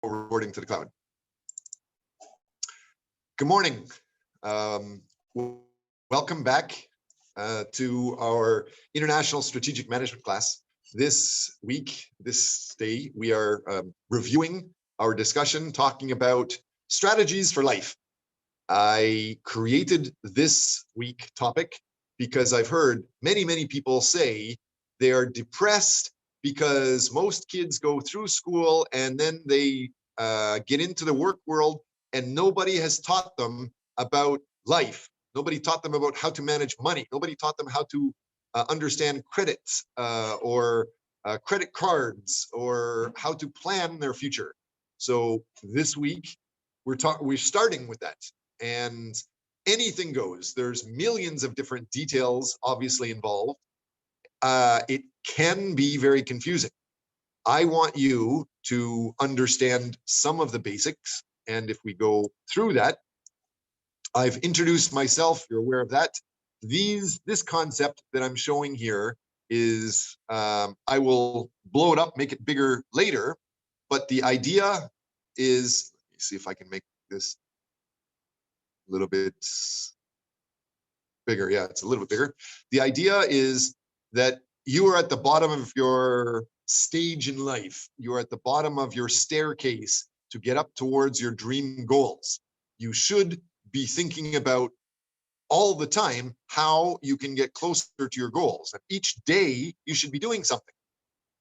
recording to the cloud. Good morning. Welcome back to our International Strategic Management class. This week, this day, we are reviewing our discussion, talking about strategies for life. I created this week topic because I've heard many people say they are depressed because most kids go through school and then they get into the work world and nobody has taught them about life. Nobody taught them about how to manage money. Nobody taught them how to understand credits or credit cards or how to plan their future. So this week, we're starting with that. And anything goes. There's millions of different details obviously involved. It can be very confusing. I want you to understand some of the basics. And if we go through that, I've introduced myself, you're aware of that. This concept that I'm showing here is, I will blow it up, make it bigger later, but the idea is, let me see if I can make this a little bit bigger. Yeah, it's a little bit bigger. The idea is that you are at the bottom of your stage in life. You are at the bottom of your staircase to get up towards your dream goals. You should be thinking about all the time how you can get closer to your goals. And each day you should be doing something.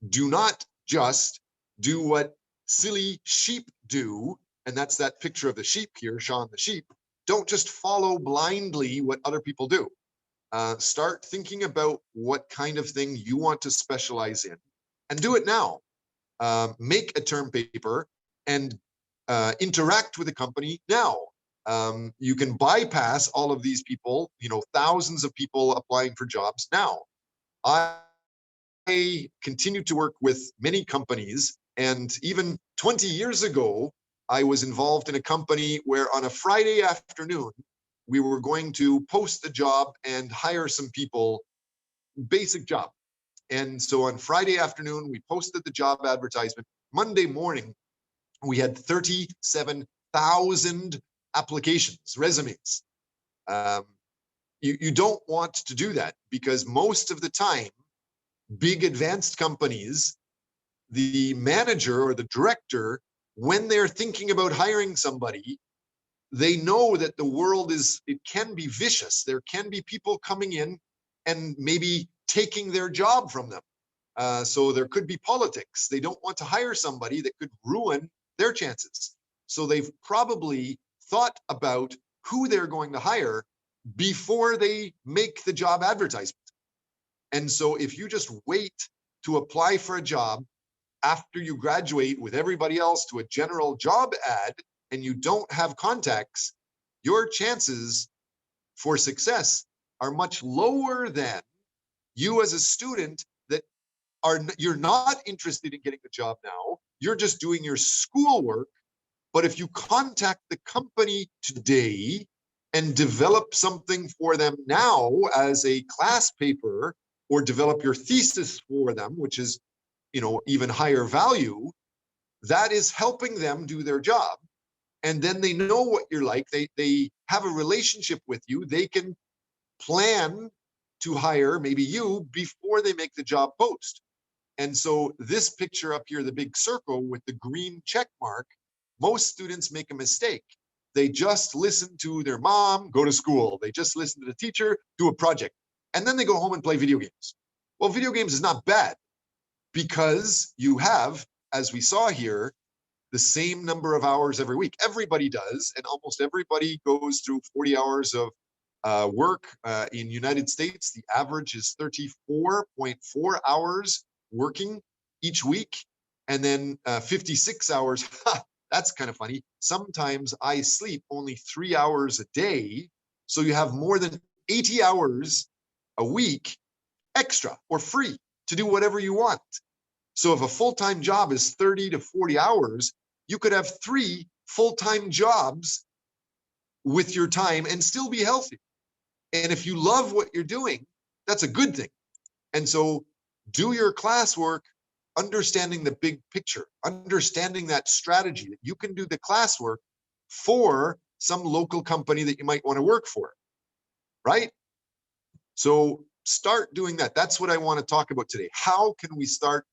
Do not just do what silly sheep do. And that's that picture of the sheep here, Sean the sheep. Don't just follow blindly what other people do. Start thinking about what kind of thing you want to specialize in and do it now. Make a term paper and interact with the company now. You can bypass all of these people, thousands of people applying for jobs now. I continue to work with many companies, and even 20 years ago, I was involved in a company where on a Friday afternoon, we were going to post the job and hire some people, basic job. And so on Friday afternoon, we posted the job advertisement. Monday morning, we had 37,000 applications, resumes. You don't want to do that because most of the time, big advanced companies, the manager or the director, when they're thinking about hiring somebody, they know that the world it can be vicious. There can be people coming in and maybe taking their job from them. So there could be politics. They don't want to hire somebody that could ruin their chances. So they've probably thought about who they're going to hire before they make the job advertisement. And so if you just wait to apply for a job after you graduate with everybody else to a general job ad and you don't have contacts, your chances for success are much lower than you as a student that you're not interested in getting the job now. You're just doing your schoolwork. But if you contact the company today and develop something for them now as a class paper or develop your thesis for them, which is, even higher value, that is helping them do their job. And then they know what you're like. They have a relationship with you. They can plan to hire maybe you before they make the job post. And so this picture up here, the big circle with the green check mark, most students make a mistake. They just listen to their mom, go to school. They just listen to the teacher, do a project. And then they go home and play video games. Well, video games is not bad because you have, as we saw here, the same number of hours every week. Everybody does, and almost everybody goes through 40 hours of work. In United States, the average is 34.4 hours working each week, and then 56 hours. That's kind of funny. Sometimes I sleep only 3 hours a day. So you have more than 80 hours a week extra or free to do whatever you want. So if a full-time job is 30 to 40 hours, you could have 3 full-time jobs with your time and still be healthy. And if you love what you're doing, that's a good thing. And so do your classwork understanding the big picture, understanding that strategy that you can do the classwork for some local company that you might want to work for, right? So start doing that. That's what I want to talk about today. How can we start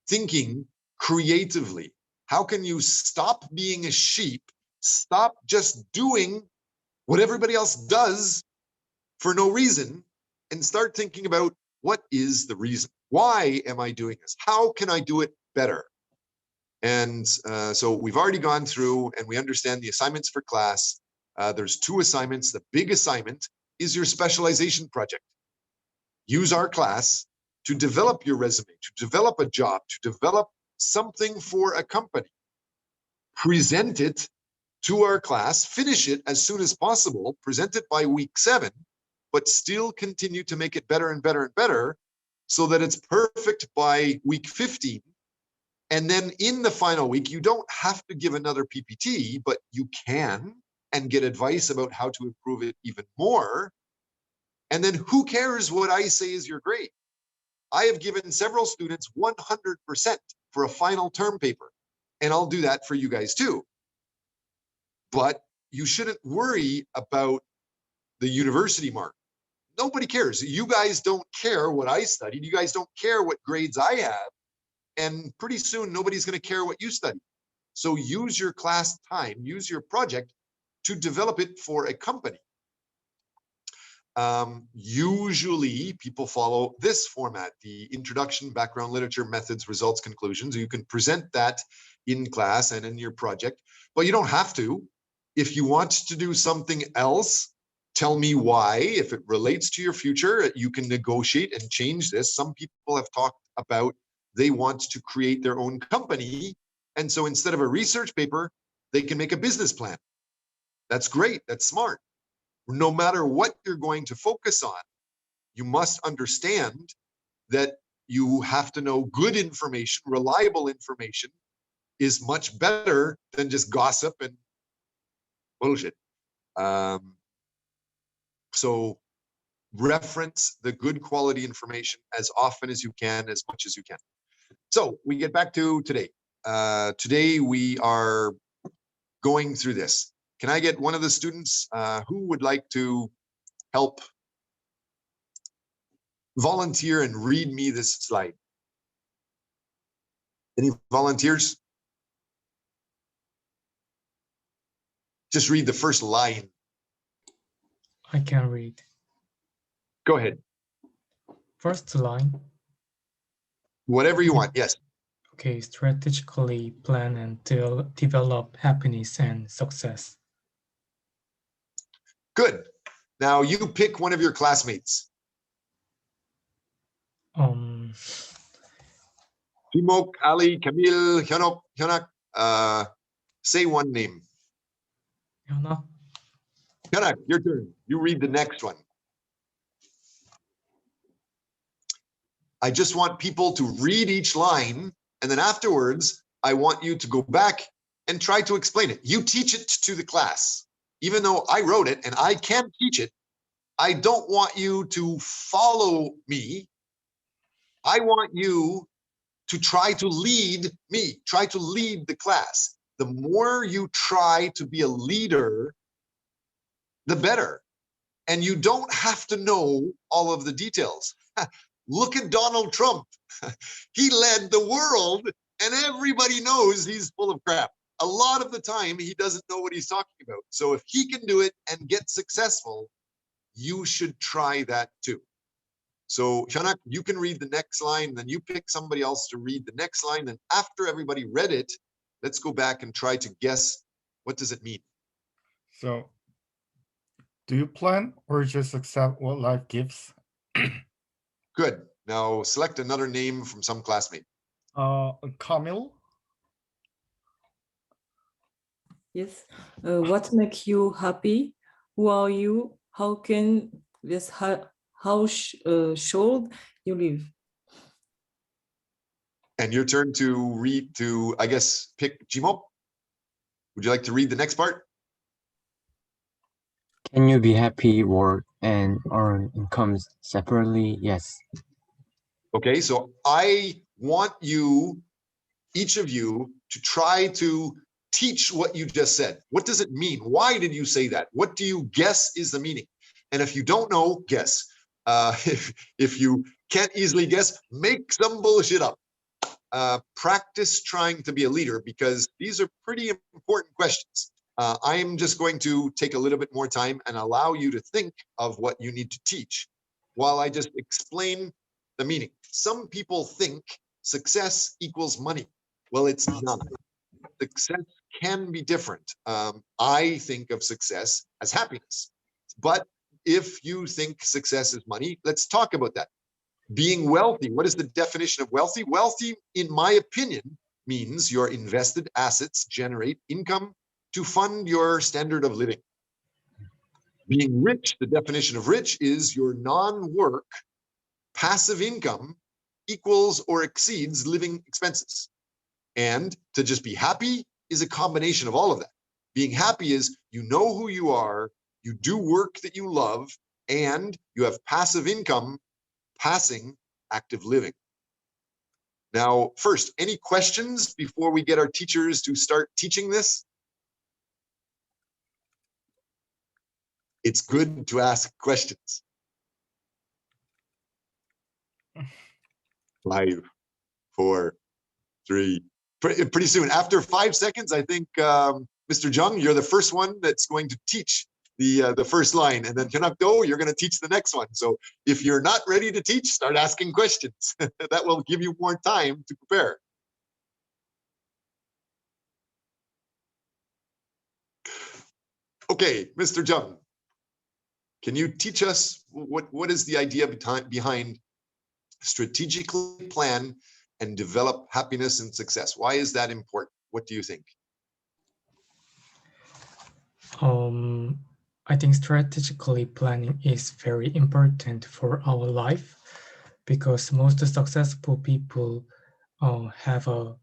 thinking creatively? How can you stop being a sheep, stop just doing what everybody else does for no reason, and start thinking about what is the reason? Why am I doing this? How can I do it better? And so we've already gone through and we understand the assignments for class. There's 2 assignments. The big assignment is your specialization project. Use our class to develop your resume, to develop a job, to develop something for a company. Present it to our class, finish it as soon as possible, present it by week 7, but still continue to make it better and better and better so that it's perfect by week 15. And then in the final week, you don't have to give another PPT, but you can and get advice about how to improve it even more. And then who cares what I say is your grade? I have given several students 100% for a final term paper, and I'll do that for you guys too. But you shouldn't worry about the university mark. Nobody cares. You guys don't care what I studied. You guys don't care what grades I have. And pretty soon, nobody's going to care what you study. So use your class time, use your project to develop it for a company. Usually people follow this format, the introduction, background literature, methods, results, conclusions. You can present that in class and in your project, but you don't have to. If you want to do something else, tell me why. If it relates to your future, you can negotiate and change this. Some people have talked about they want to create their own company. And so instead of a research paper, they can make a business plan. That's great. That's smart. No matter what you're going to focus on, you must understand that you have to know good information, reliable information is much better than just gossip and bullshit. So reference the good quality information as often as you can, as much as you can. So we get back to today. Today we are going through this. Can I get one of the students who would like to help volunteer and read me this slide? Any volunteers? Just read the first line. I can read. Go ahead. First line. Whatever you want, yes. Okay, strategically plan and develop happiness and success. Good. Now you pick one of your classmates. Timok, Ali, Camille, Hyunok, Hyonak. Say one name. Hyunok. Hyonak, your turn. You read the next one. I just want people to read each line, and then afterwards, I want you to go back and try to explain it. You teach it to the class. Even though I wrote it and I can teach it, I don't want you to follow me. I want you to try to lead me, try to lead the class. The more you try to be a leader, the better. And you don't have to know all of the details. Look at Donald Trump. He led the world and everybody knows he's full of crap. A lot of the time, he doesn't know what he's talking about. So if he can do it and get successful, you should try that too. So Hyonak, you can read the next line, then you pick somebody else to read the next line. Then after everybody read it, let's go back and try to guess, what does it mean? So, do you plan or just accept what life gives? Good. Now select another name from some classmate. Camille? Yes. What makes you happy? Who are you? How can this? How should you live? And your turn to read to, I guess, pick Jimo. Would you like to read the next part? Can you be happy, work, and earn incomes separately? Yes. Okay, so I want you, each of you, to try to teach what you just said. What does it mean? Why did you say that? What do you guess is the meaning? And if you don't know, guess. If you can't easily guess, make some bullshit up. Practice trying to be a leader, because these are pretty important questions. I am just going to take a little bit more time and allow you to think of what you need to teach while I just explain the meaning. Some people think success equals money. Well, it's not. Success can be different. I think of success as happiness. But if you think success is money, let's talk about that. Being wealthy, what is the definition of wealthy? Wealthy, in my opinion, means your invested assets generate income to fund your standard of living. Being rich, the definition of rich is your non-work passive income equals or exceeds living expenses. And to just be happy is a combination of all of that. Being happy is you know who you are, you do work that you love, and you have passive income passing active living. Now, first, any questions before we get our teachers to start teaching this? It's good to ask questions. 5, 4, 3. Pretty soon, after 5 seconds, I think, Mr. Jung, you're the first one that's going to teach the first line, and then Kakao, you're going to teach the next one. So if you're not ready to teach, start asking questions. That will give you more time to prepare. Okay, Mr. Jung, can you teach us what is the idea behind strategically plan and develop happiness and success? Why is that important? What do you think? I think strategically planning is very important for our life, because most successful people have a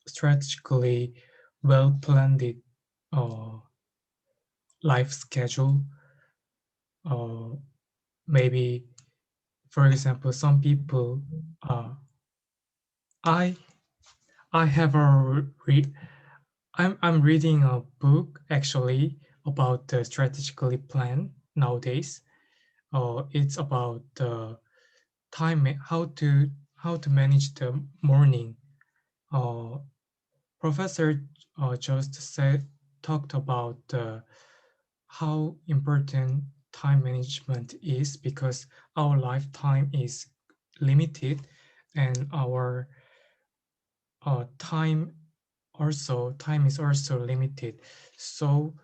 strategically well-planned life schedule. Maybe, for example, some people, I have I'm reading a book actually about the strategically plan nowadays. It's about the time, how to manage the morning. Professor just talked about how important time management is, because our lifetime is limited, and our time is also limited. So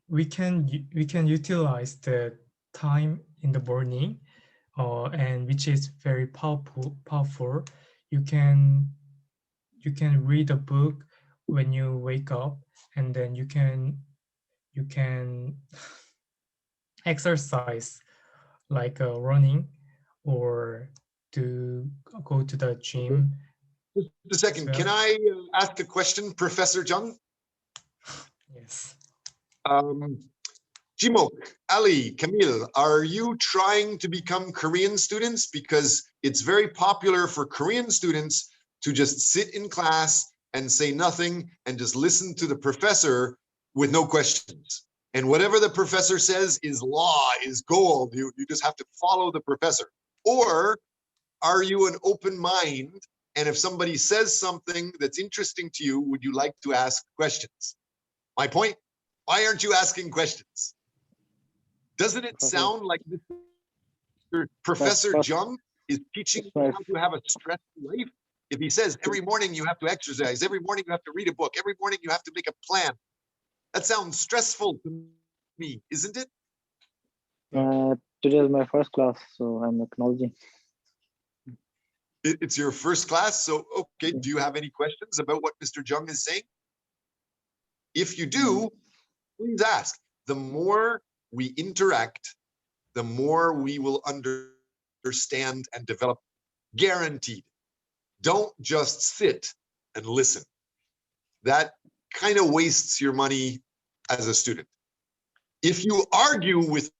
we can utilize the time in the morning, and which is very powerful. You can read a book when you wake up, and then you can exercise, like running, or to go to the gym. Just a second, can I ask a question, Professor Jung? Yes. Jimok, Ali, Camille, are you trying to become Korean students? Because it's very popular for Korean students to just sit in class and say nothing and just listen to the professor with no questions. And whatever the professor says is law, is gold. You just have to follow the professor. Or are you an open mind? And if somebody says something that's interesting to you, would you like to ask questions? My point, why aren't you asking questions? Doesn't it sound like Professor Jung is teaching you how to have a stressful life? If he says every morning you have to exercise, every morning you have to read a book, every morning you have to make a plan, that sounds stressful to me, isn't it? Today is my first class, so I'm acknowledging. It's your first class, so okay, do you have any questions about what Mr. Jung is saying? If you do, please ask. The more we interact, the more we will understand and develop. Guaranteed. Don't just sit and listen. That kind of wastes your money as a student. If you argue with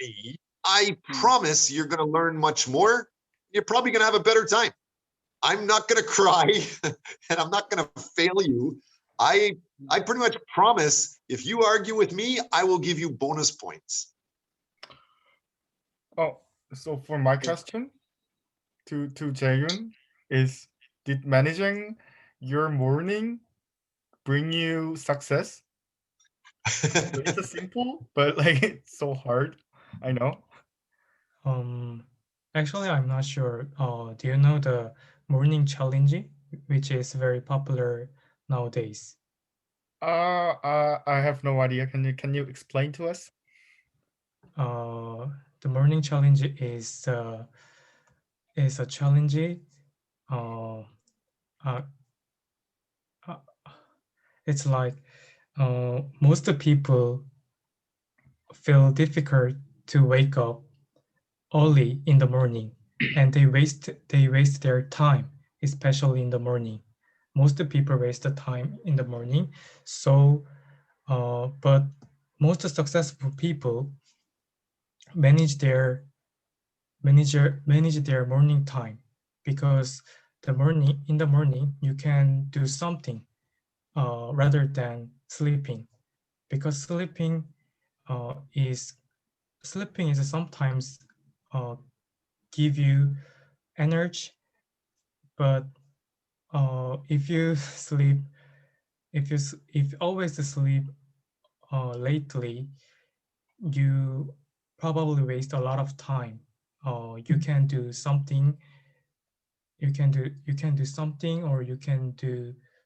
me, I promise you're going to learn much more. You're probably going to have a better time. I'm not going to cry and I'm not going to fail you. I pretty much promise if you argue with me, I will give you bonus points. Oh, so for my question to Jae-yoon is, did managing your morning bring you success? It's a simple, but like it's so hard. I know. Actually, I'm not sure. Do you know the morning challenge, which is very popular nowadays? I have no idea. Can you explain to us? The morning challenge is a challenge. Uh, uh, uh, it's like most people feel difficult to wake up early in the morning, and they waste their time, especially in the morning. Most people waste the time in the morning. So, but most successful people manage their morning time, because in the morning you can do something rather than sleeping, because is sometimes give you energy, but if you sleep, if always sleep lately, you probably waste a lot of time. You can do something. You can do something, or you can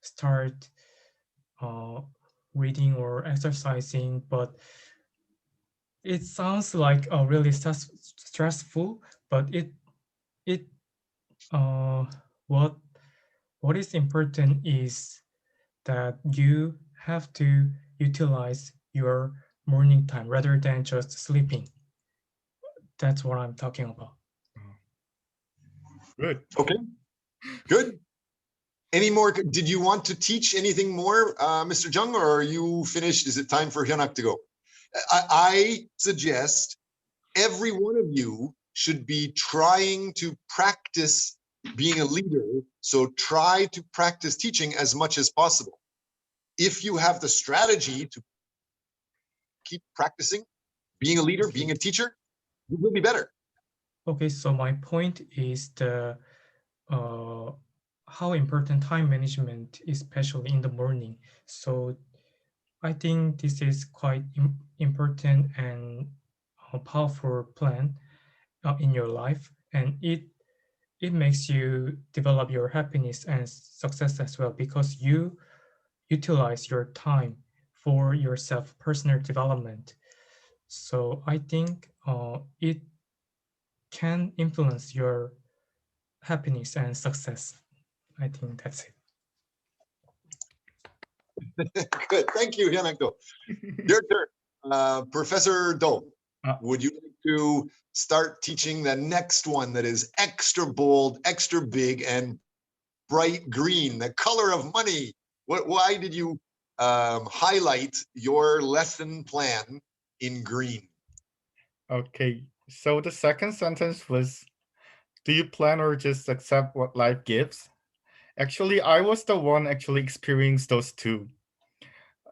start reading or exercising, but it sounds like really stressful. But it uh, what is important is that you have to utilize your morning time rather than just sleeping. That's what I'm talking about. Good. Okay, good. Any more? Did you want to teach anything more, Mr. Jung, or are you finished? Is it time for Hyunak to go? I suggest every one of you should be trying to practice being a leader. So try to practice teaching as much as possible. If you have the strategy to keep practicing being a leader, being a teacher, you will be better. Okay, so my point is how important time management, especially in the morning. So I think this is quite important and a powerful plan in your life, and it makes you develop your happiness and success as well, because you utilize your time for yourself personal development. So I think it can influence your happiness and success. I think that's it. Good. Thank you, Hyunak-do. Your turn. Professor Do, would you like to start teaching the next one that is extra bold, extra big, and bright green, the color of money? Why did you highlight your lesson plan in green? Okay. So the second sentence was, do you plan or just accept what life gives? Actually, I was the one actually experienced those two.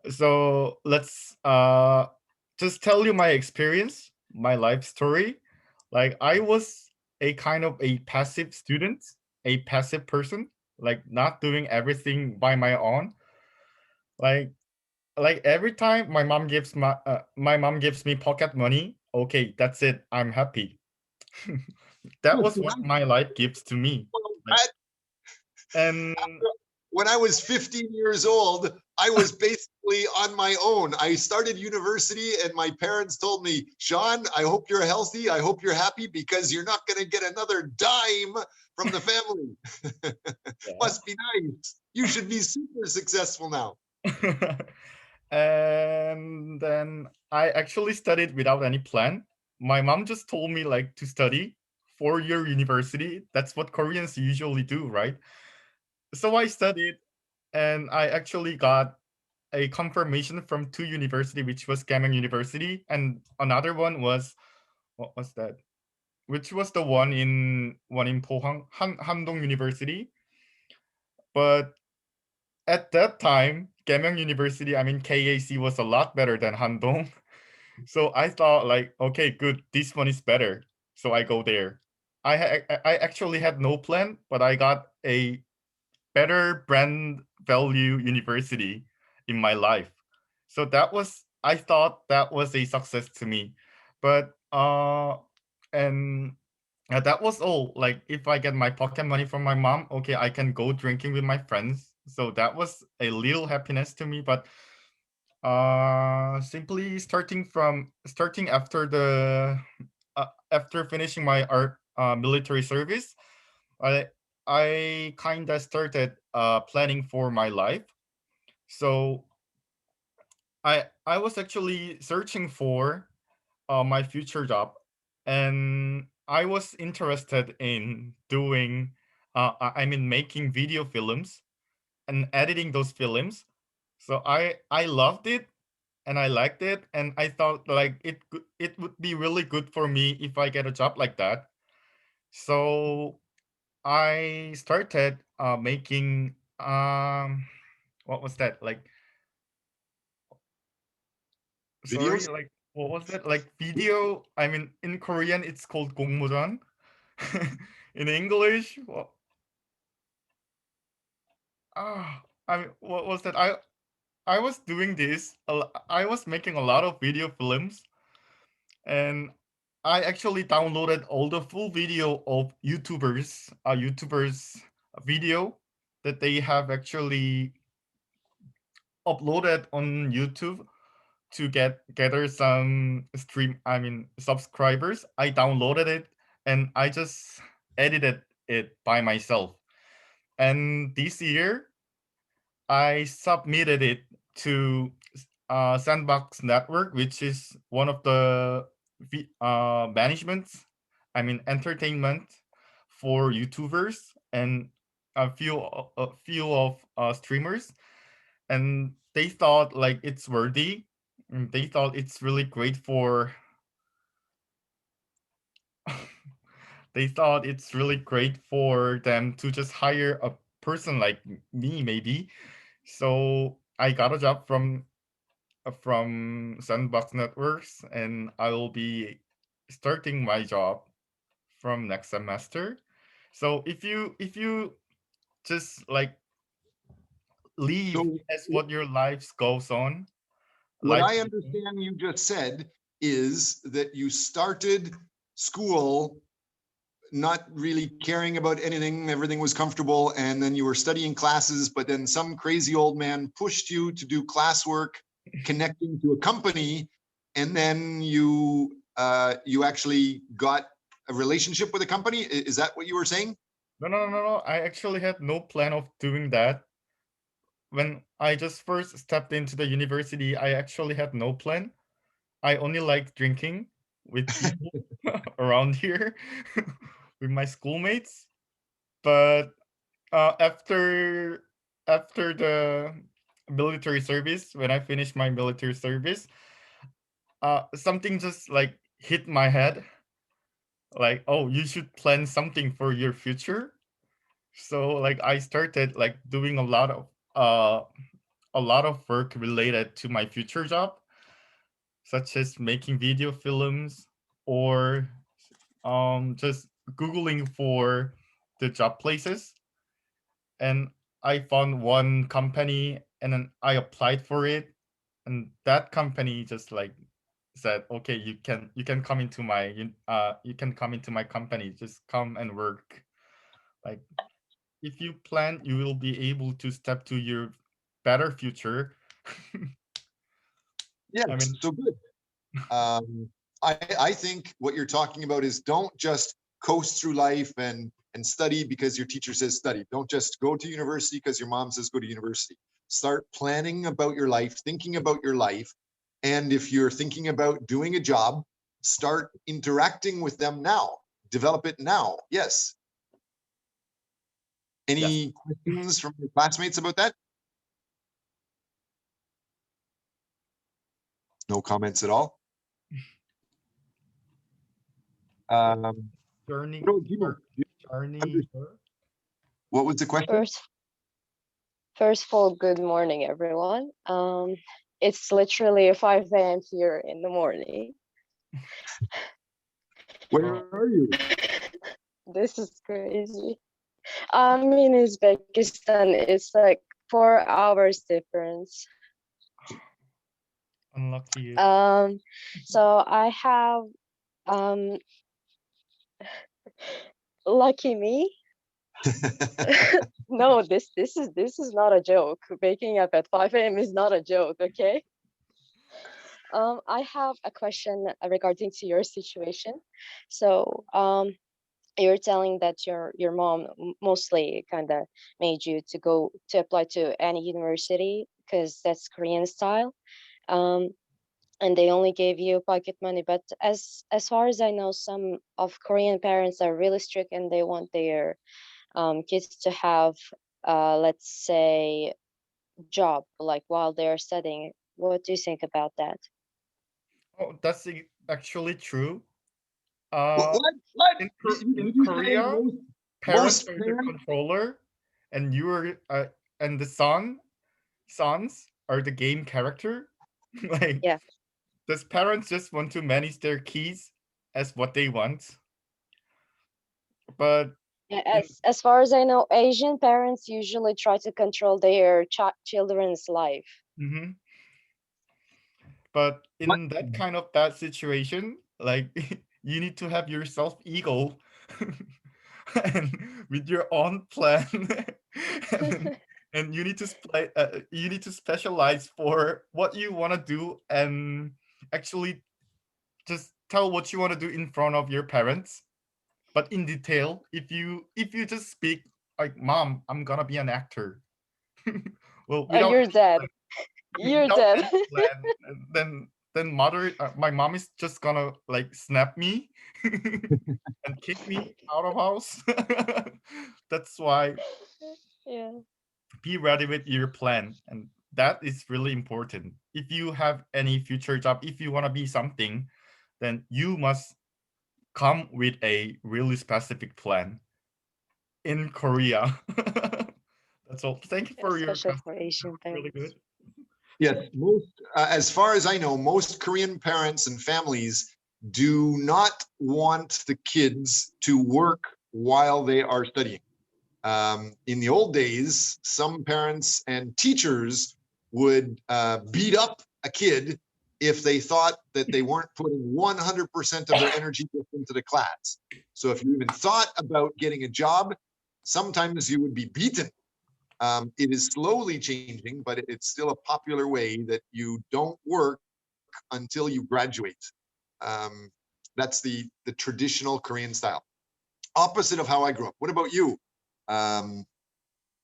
So let's just tell you my experience, my life story. Like I was a kind of a passive student, a passive person, like not doing everything by my own. Like every time my mom gives me pocket money, okay, that's it. I'm happy. That was what my life gives to me. Like, and when I was 15 years old, I was basically on my own. I started university and my parents told me, Sean, I hope you're healthy. I hope you're happy because you're not going to get another dime from the family. Yeah. Must be nice. You should be super successful now. And then I actually studied without any plan. My mom just told me like to study 4-year university. That's what Koreans usually do, right? So I studied and I actually got a confirmation from 2 university, which was Gammon University, and another one was, what was that? Which was the one in Pohang, Handong University. But at that time, Gammon University, I mean KAC, was a lot better than Handong. So I thought like, okay, good, this one is better. So I go there. I actually had no plan, but I got a better brand value university in my life. So I thought that was a success to me. But and that was all. Like if I get my pocket money from my mom, okay, I can go drinking with my friends. So that was a little happiness to me. But simply starting after finishing my military service, I kind of started planning for my life. So I was actually searching for my future job, and I was interested in doing I mean making video films and editing those films. So I loved it and I liked it, and I thought like it would be really good for me if I get a job like that. So I started making what was that, like, sorry, Videos? like, what was that, like, video, I mean in Korean it's called 공모전. In English, I mean, what was that, I was doing this I was making a lot of video films, and I actually downloaded all the full video of YouTubers video that they have actually uploaded on YouTube to gather some subscribers. I downloaded it and I just edited it by myself. And this year I submitted it to Sandbox Network, which is one of the managements, I mean entertainment for YouTubers and a few of streamers, and they thought like it's worthy. And they thought it's really great for. They thought it's really great for them to just hire a person like me, maybe. So I got a job from Sandbox Networks, and I will be starting my job from next semester. So if you just like leave So as what your life goes on, what life. I understand you just said is that you started school not really caring about anything, everything was comfortable, and then you were studying classes, but then some crazy old man pushed you to do classwork connecting to a company, and then you actually got a relationship with a company. Is that what you were saying? No. I actually had no plan of doing that. When I just first stepped into the university, I actually had no plan. I only like drinking with people around here, with my schoolmates. But after the military service, when I finished my military service, something just like hit my head, like, oh, you should plan something for your future. So like I started like doing a lot of work related to my future job, such as making video films or just Googling for the job places. And I found one company and then I applied for it. And that company just like said, okay, you can come into my company, just come and work. Like if you plan, you will be able to step to your better future. Yes, I mean, so good. I think what you're talking about is don't just coast through life and study because your teacher says study. Don't just go to university because your mom says go to university. Start planning about your life, thinking about your life. And if you're thinking about doing a job, start interacting with them now. Develop it now. Yes. Any questions from your classmates about that? No comments at all. Journey, what about you? journey. What was the question? First of all, good morning, everyone. It's literally 5 a.m. here in the morning. Where are you? This is crazy. I'm in Uzbekistan. It's like 4 hours difference. Unlucky you. So I have lucky me. No, this is not a joke. Waking up at 5 a.m. is not a joke, okay? I have a question regarding to your situation. So, you're telling that your mom mostly kind of made you to go to apply to any university because that's Korean style. And they only gave you pocket money. But as far as I know, some of Korean parents are really strict and they want their kids to have, let's say, job like while they're studying. What do you think about that? Oh, that's actually true. What? In Did you say Korea, parents most are the parents? controller, and and the sons are the game character. Like, Yeah. does parents just want to manage their keys as what they want? But Yeah, as far as I know, Asian parents usually try to control their children's life. mhm. But in that kind of bad situation, like you need to have your self ego and with your own plan, and you need to you need to specialize for what you want to do and actually just tell what you want to do in front of your parents. But in detail, if you just speak like, "Mom, I'm gonna be an actor," well, Oh, without you're dead. You're without dead. any plan, then my mom is just gonna like snap me and kick me out of house. That's why Yeah. be ready with your plan, and that is really important. If you have any future job, if you want to be something, then you must come with a really specific plan in Korea. That's all. Thank you for your Especially for Asian really parents. good. Yes, as far as I know, most Korean parents and families do not want the kids to work while they are studying. In the old days, some parents and teachers would beat up a kid if they thought that they weren't putting 100% of their energy into the class. So if you even thought about getting a job, sometimes you would be beaten. It is slowly changing, but it's still a popular way that you don't work until you graduate. That's the traditional Korean style. Opposite of how I grew up. What about you?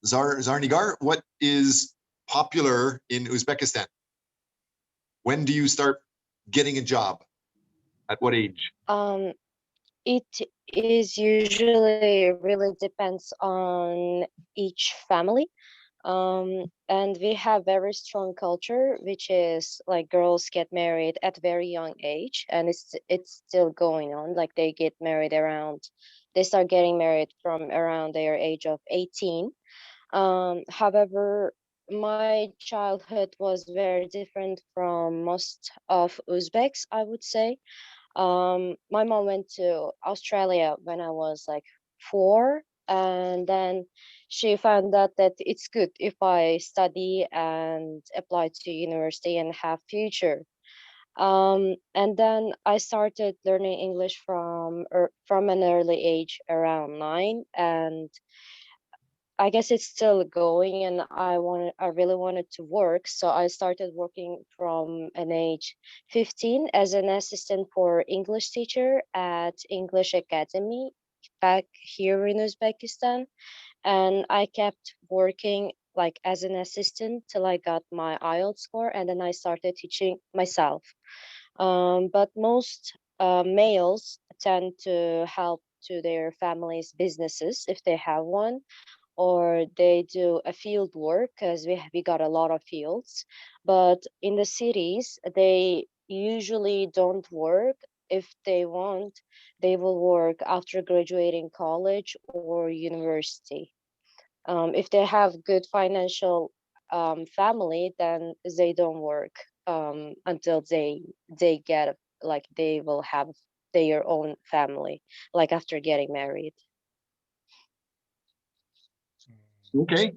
Zarnigar, what is popular in Uzbekistan? When do you start getting a job? At what age? It is usually really depends on each family. And we have very strong culture, which is like girls get married at very young age, and it's still going on. Like they start getting married from around their age of 18. However, my childhood was very different from most of Uzbeks, I would say. My mom went to Australia when I was like 4, and then she found out that it's good if I study and apply to university and have future. And then I started learning English from an early age, around 9, and I guess it's still going, and I really wanted to work, so I started working from an age 15 as an assistant for English teacher at English Academy back here in Uzbekistan, and I kept working like as an assistant till I got my IELTS score, and then I started teaching myself. But most males tend to help to their families' businesses if they have one, or they do a field work because we got a lot of fields. But in the cities, they usually don't work. If they want, they will work after graduating college or university. If they have good financial family, then they don't work until they get like they will have their own family, like after getting married. Okay.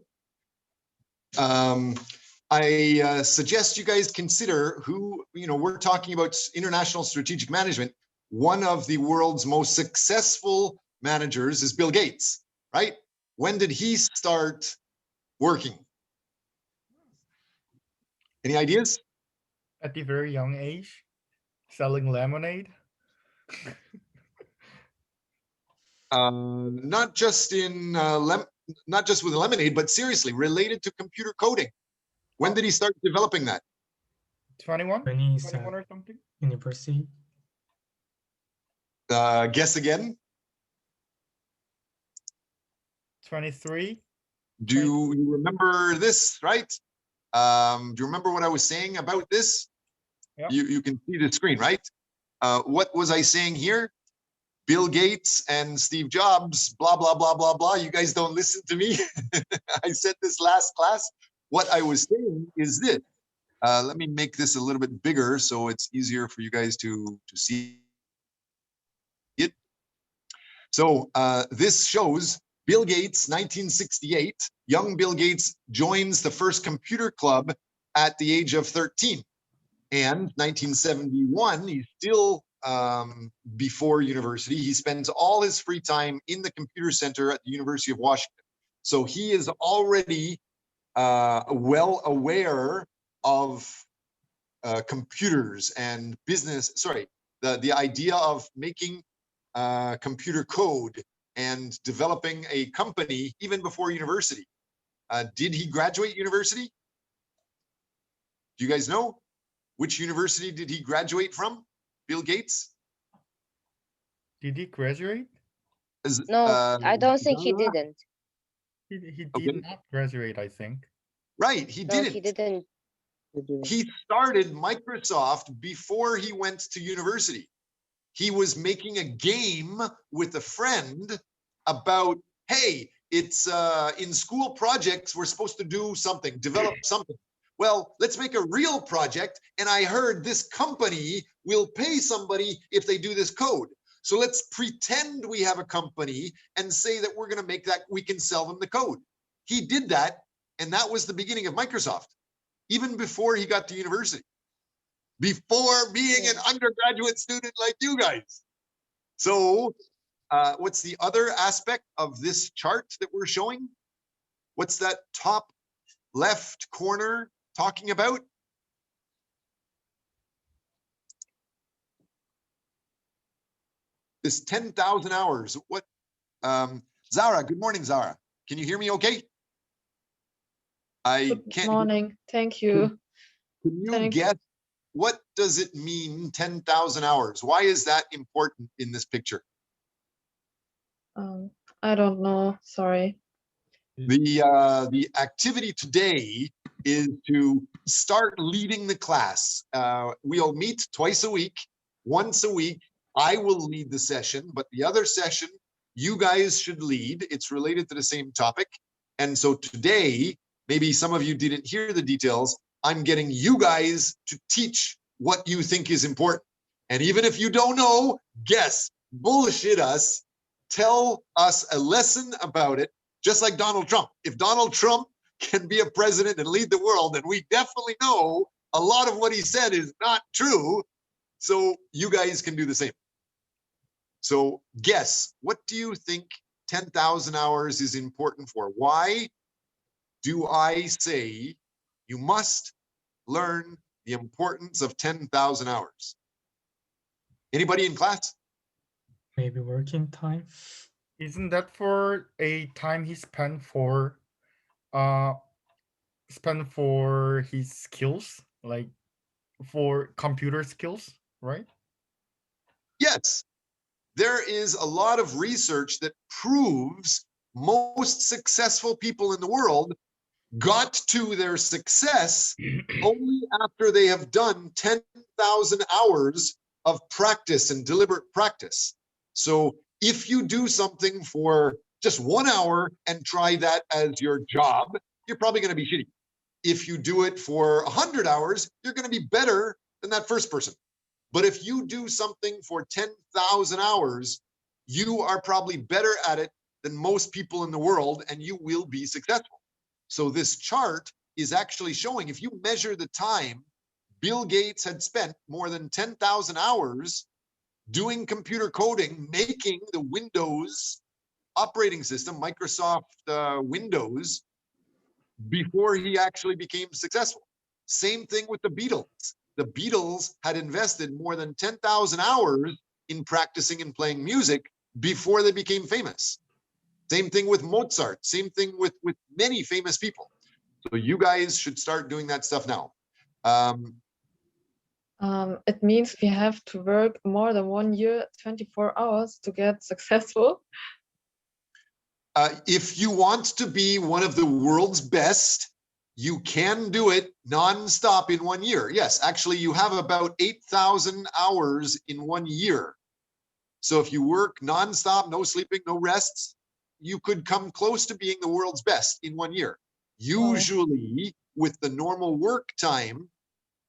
I suggest you guys consider who, we're talking about international strategic management. One of the world's most successful managers is Bill Gates, right? When did he start working? Any ideas? At the very young age, selling lemonade. Not just not just with lemonade, but seriously related to computer coding. When did he start developing that? 21? When he's 21 or something? university. Guess again. 23? Do you remember this, right? Do you remember what I was saying about this? Yeah. You can see the screen, right? What was I saying here? Bill Gates and Steve Jobs, blah, blah, blah, blah, blah. You guys don't listen to me. I said this last class. What I was saying is this. Let me make this a little bit bigger so it's easier for you guys to see it. So this shows Bill Gates, 1968. Young Bill Gates joins the first computer club at the age of 13. And 1971, he's still before university. He spends all his free time in the computer center at the University of Washington. So he is already well aware of computers and business, the idea of making computer code and developing a company even before university. Did he graduate university? Do you guys know? Which university did he graduate from? Bill Gates? Did he graduate? No, I don't think he Zara? didn't. He did Okay. not graduate, I think. Right, he No, didn't. he didn't. He started Microsoft before he went to university. He was making a game with a friend about, hey, it's in school projects, we're supposed to do something, develop something. Well, let's make a real project. And I heard this company will pay somebody if they do this code. So let's pretend we have a company and say that we're going to make that, we can sell them the code. He did that. And that was the beginning of Microsoft, even before he got to university, before being an undergraduate student like you guys. So what's the other aspect of this chart that we're showing? What's that top left corner talking about? This 10,000 hours. What? Zara, good morning, Zara. Can you hear me okay? I Good can't. morning. Thank you. Can you guess, what does it mean, 10,000 hours? Why is that important in this picture? I don't know. Sorry. The activity today is to start leading the class. We'll meet twice a week. Once a week, I will lead the session, but the other session, you guys should lead. It's related to the same topic. And so today, maybe some of you didn't hear the details. I'm getting you guys to teach what you think is important. And even if you don't know, guess, bullshit us, tell us a lesson about it. Just like Donald Trump. If Donald Trump can be a president and lead the world, then we definitely know a lot of what he said is not true. So you guys can do the same. So guess, what do you think 10,000 hours is important for? Why do I say you must learn the importance of 10,000 hours? Anybody in class? Maybe working time. Isn't that for a time he spent for his skills, like for computer skills, right? Yes. There is a lot of research that proves most successful people in the world got to their success only after they have done 10,000 hours of practice and deliberate practice. So if you do something for just 1 hour and try that as your job, you're probably going to be shitty. If you do it for 100 hours, you're going to be better than that first person. But if you do something for 10,000 hours, you are probably better at it than most people in the world, and you will be successful. So this chart is actually showing, if you measure the time, Bill Gates had spent more than 10,000 hours doing computer coding, making the Windows operating system, Microsoft Windows, before he actually became successful. Same thing with the Beatles. The Beatles had invested more than 10,000 hours in practicing and playing music before they became famous. Same thing with Mozart. Same thing with many famous people. So you guys should start doing that stuff now. It means we have to work more than 1 year, 24 hours to get successful. If you want to be one of the world's best, you can do it non-stop in 1 year. Yes, actually, you have about 8,000 hours in 1 year. So if you work non-stop, no sleeping, no rests, you could come close to being the world's best in 1 year. Usually, with the normal work time,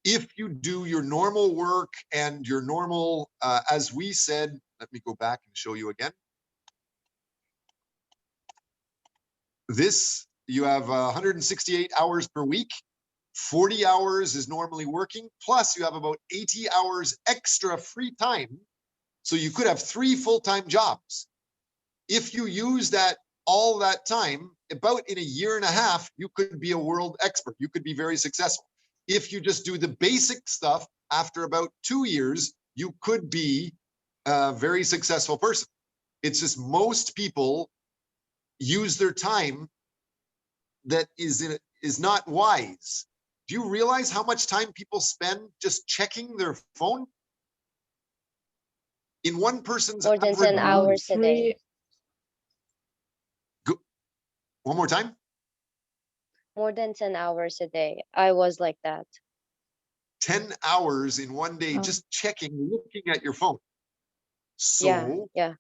if you do your normal work and your normal, as we said, let me go back and show you again. This, you have 168 hours per week. 40 hours is normally working, plus you have about 80 hours extra free time. So you could have 3 full-time jobs. If you use that all that time, about in a year and a half, you could be a world expert. You could be very successful. If you just do the basic stuff, after about 2 years, you could be a very successful person. It's just most people use their time that is not wise. Do you realize how much time people spend just checking their phone? In one person's More than 10 hours a day. One more time. More than 10 hours a day. I was like that. 10 hours in 1 day, just checking, looking at your phone. So yeah.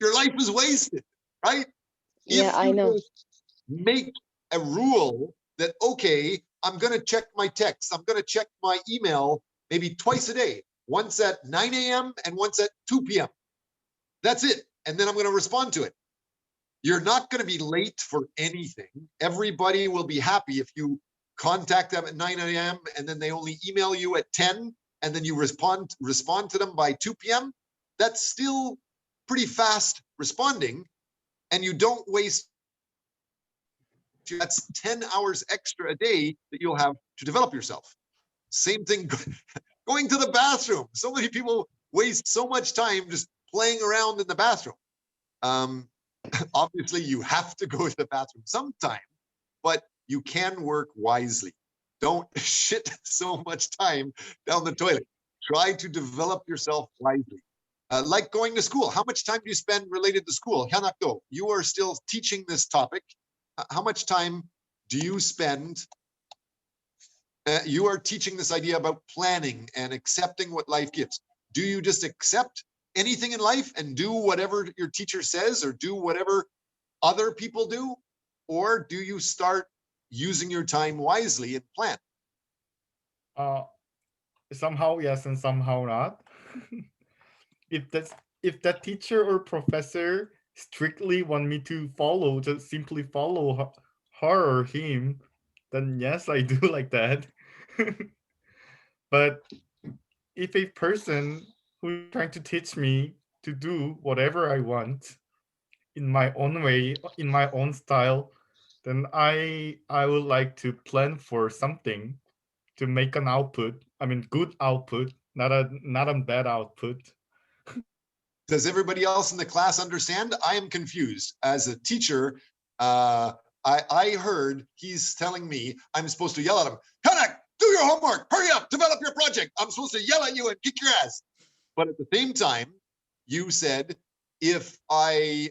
Your life is wasted, right? Yeah, if I you know. just make a rule that, okay, I'm going to check my text, I'm going to check my email maybe twice a day, once at 9 a.m. and once at 2 p.m. That's it. And then I'm going to respond to it. You're not going to be late for anything. Everybody will be happy if you contact them at 9 a.m. and then they only email you at 10 and then you respond to them by 2 p.m. That's still pretty fast responding, and you don't waste. That's 10 hours extra a day that you'll have to develop yourself. Same thing going to the bathroom. So many people waste so much time just playing around in the bathroom. Obviously, you have to go to the bathroom sometime, but you can work wisely. Don't shit so much time down the toilet. Try to develop yourself wisely. Like going to school. How much time do you spend related to school? Hanako, you are still teaching this topic. How much time do you spend? You are teaching this idea about planning and accepting what life gives. Do you just accept anything in life and do whatever your teacher says or do whatever other people do? Or do you start using your time wisely and plan? Somehow yes and somehow not. If that teacher or professor strictly want me to follow, just simply follow her or him, then yes, I do like that. But if a person who's trying to teach me to do whatever I want in my own way, in my own style, then I would like to plan for something to make an output. I mean, good output, not a bad output. Does everybody else in the class understand? I am confused. As a teacher, I heard he's telling me I'm supposed to yell at him, Kanak, do your homework, hurry up, develop your project. I'm supposed to yell at you and kick your ass. But at the same time, you said, if I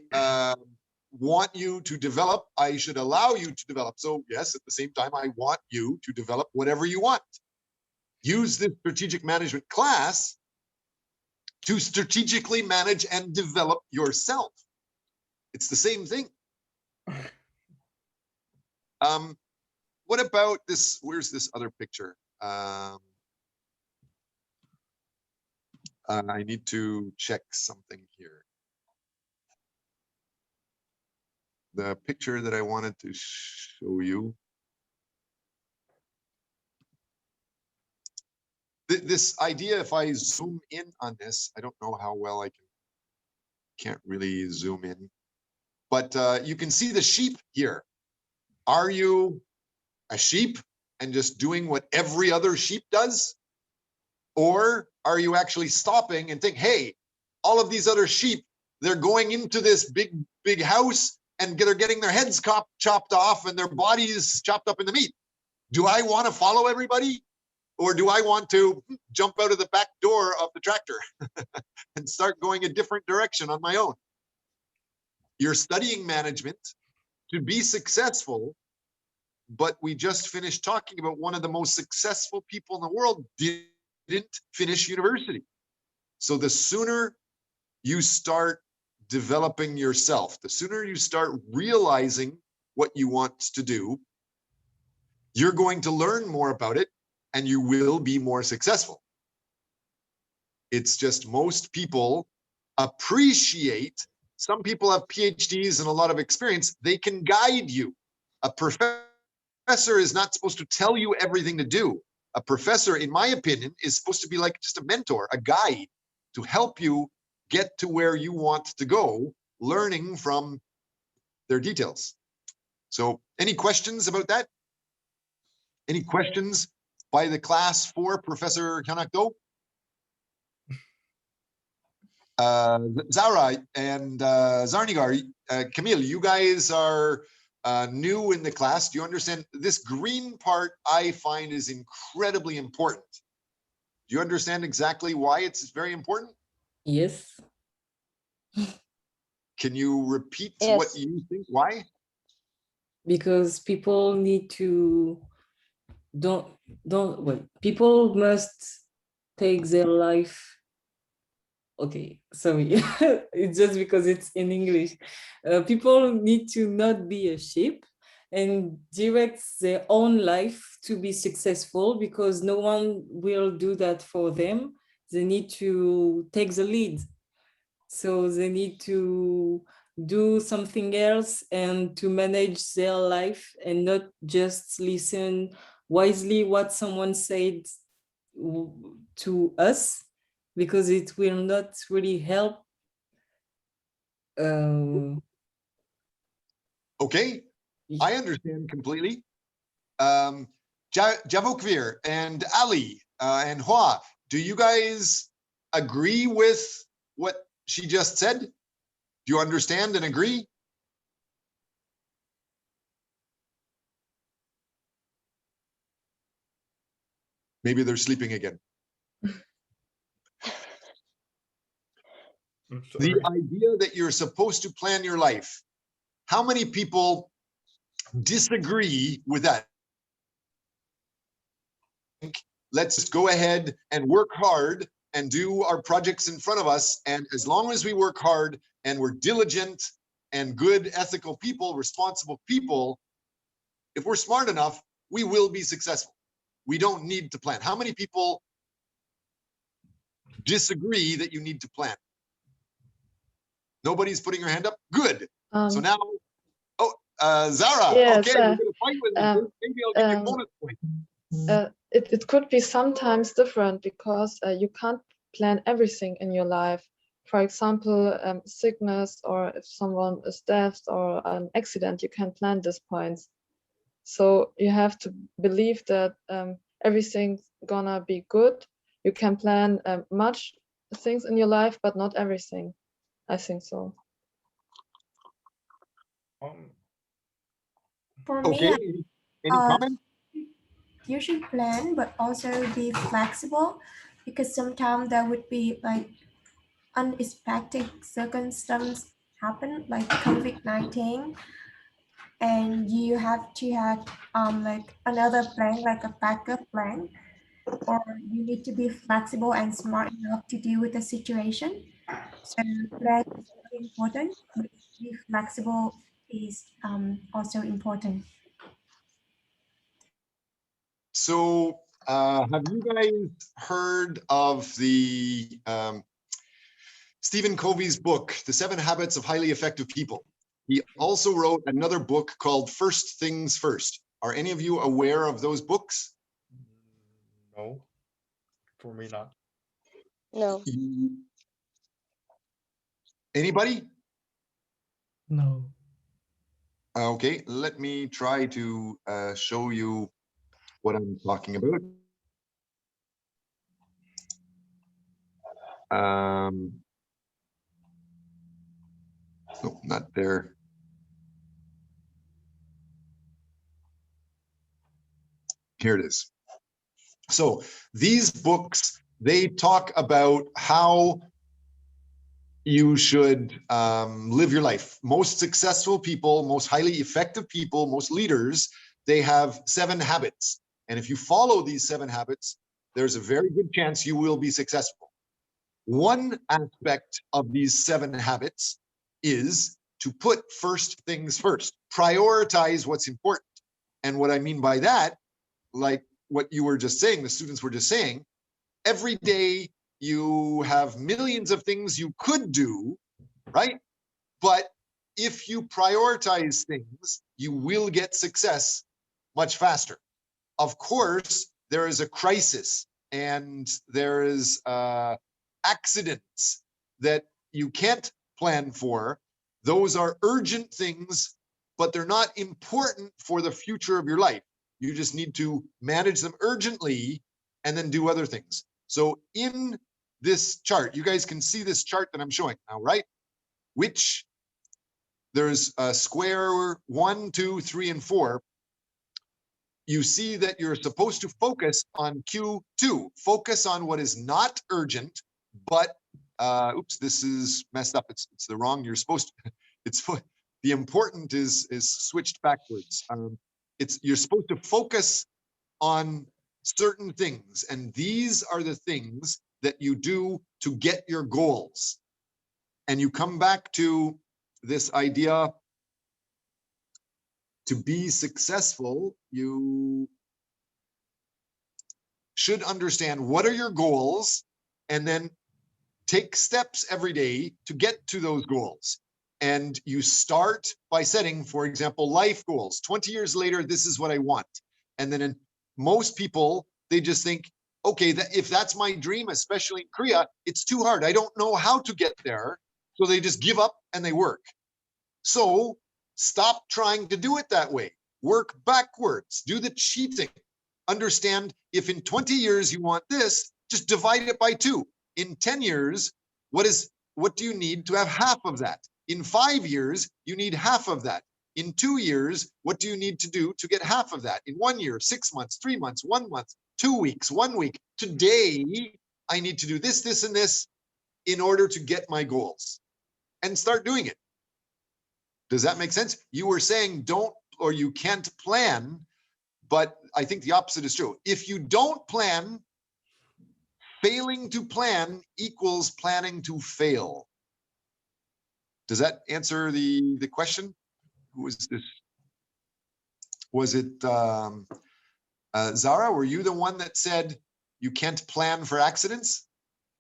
want you to develop, I should allow you to develop. So yes, at the same time, I want you to develop whatever you want. Use this strategic management class to strategically manage and develop yourself. It's the same thing. What about this? Where's this other picture? I need to check something here. The picture that I wanted to show you. This idea, if I zoom in on this, I don't know how well I can't really zoom in, but you can see the sheep here. Are you a sheep and just doing what every other sheep does? Or are you actually stopping and think, hey, all of these other sheep, they're going into this big house and they're getting their heads chopped off and their bodies chopped up in the meat. Do I want to follow everybody? Or do I want to jump out of the back door of the tractor and start going a different direction on my own? You're studying management to be successful, but we just finished talking about one of the most successful people in the world didn't finish university. So the sooner you start developing yourself, the sooner you start realizing what you want to do, you're going to learn more about it and you will be more successful. It's just most people appreciate, some people have PhDs and a lot of experience, they can guide you. A professor is not supposed to tell you everything to do. A professor, in my opinion, is supposed to be like just a mentor, a guide to help you get to where you want to go, learning from their details. So any questions about that? Any questions by the class for Professor Kakao? Zara and Zarnigar, Camille, you guys are new in the class. Do you understand? This green part I find is incredibly important. Do you understand exactly why it's very important? Yes. Can you repeat Yes. what you think? Why? Because people need to people must take their life. Okay, sorry, it's just because it's in English. People need to not be a sheep and direct their own life to be successful, because no one will do that for them. They need to take the lead. So they need to do something else and to manage their life and not just listen wisely what someone said to us, because it will not really help. Okay, I understand completely. Javokvir and Ali and Hua, do you guys agree with what she just said? Do you understand and agree? Maybe they're sleeping again. The idea that you're supposed to plan your life. How many people disagree with that? Let's go ahead and work hard and do our projects in front of us. And as long as we work hard and we're diligent and good, ethical people, responsible people, if we're smart enough, we will be successful. We don't need to plan. How many people disagree that you need to plan? Nobody's putting your hand up? Good. So now, Zara, Yes, okay, you're gonna fight with me. Maybe I'll give you a bonus point. It could be sometimes different, because you can't plan everything in your life. For example, sickness, or if someone is dead or an accident, you can plan these points. So you have to believe that everything's gonna be good. You can plan much things in your life, but not everything. I think so. For Okay, me, any comment? you should plan, but also be flexible, because sometimes there would be like unexpected circumstances happen, like COVID-19, and you have to have like another plan, like a backup plan, or you need to be flexible and smart enough to deal with the situation. So plan is very important, but be flexible is also important. So have you guys heard of the Stephen Covey's book, The 7 Habits of Highly Effective People? He also wrote another book called First Things First. Are any of you aware of those books? No, for me not. No. Anybody? No. Okay, let me try to show you what I'm talking about. No, not there. Here it is. So these books, they talk about how you should live your life. Most successful people, most highly effective people, most leaders, they have 7 habits. And if you follow these 7 habits, there's a very good chance you will be successful. One aspect of these 7 habits is to put first things first, prioritize what's important. And what I mean by that, like what you were just saying, the students were just saying, every day you have millions of things you could do, right? But if you prioritize things, you will get success much faster. Of course, there is a crisis and there is accidents that you can't plan for. Those are urgent things, but they're not important for the future of your life. You just need to manage them urgently and then do other things. So in this chart, you guys can see this chart that I'm showing now, right? Which there's a square 1, 2, 3, and 4. You see that you're supposed to focus on Q2. Focus on what is not urgent, but oops, this is messed up. It's the wrong. You're supposed to. It's the important is switched backwards. You're supposed to focus on certain things, and these are the things that you do to get your goals. And you come back to this idea. To be successful, you should understand what are your goals and then take steps every day to get to those goals. And you start by setting, for example, life goals. 20 years later, this is what I want. And then most people, they just think, okay, if that's my dream, especially in Korea, it's too hard. I don't know how to get there. So they just give up and they work. So stop trying to do it that way. Work backwards. Do the cheating. Understand if in 20 years you want this, just divide it by 2. In 10 years, what do you need to have half of that? In 5 years, you need half of that. In 2 years, what do you need to do to get half of that? In 1 year, 6 months, 3 months, 1 month, 2 weeks, 1 week. Today, I need to do this, this, and this in order to get my goals. And start doing it. Does that make sense? You were saying don't, or you can't plan, but I think the opposite is true. If you don't plan, failing to plan equals planning to fail. Does that answer the question? Who was this? Was it Zara? Were you the one that said you can't plan for accidents?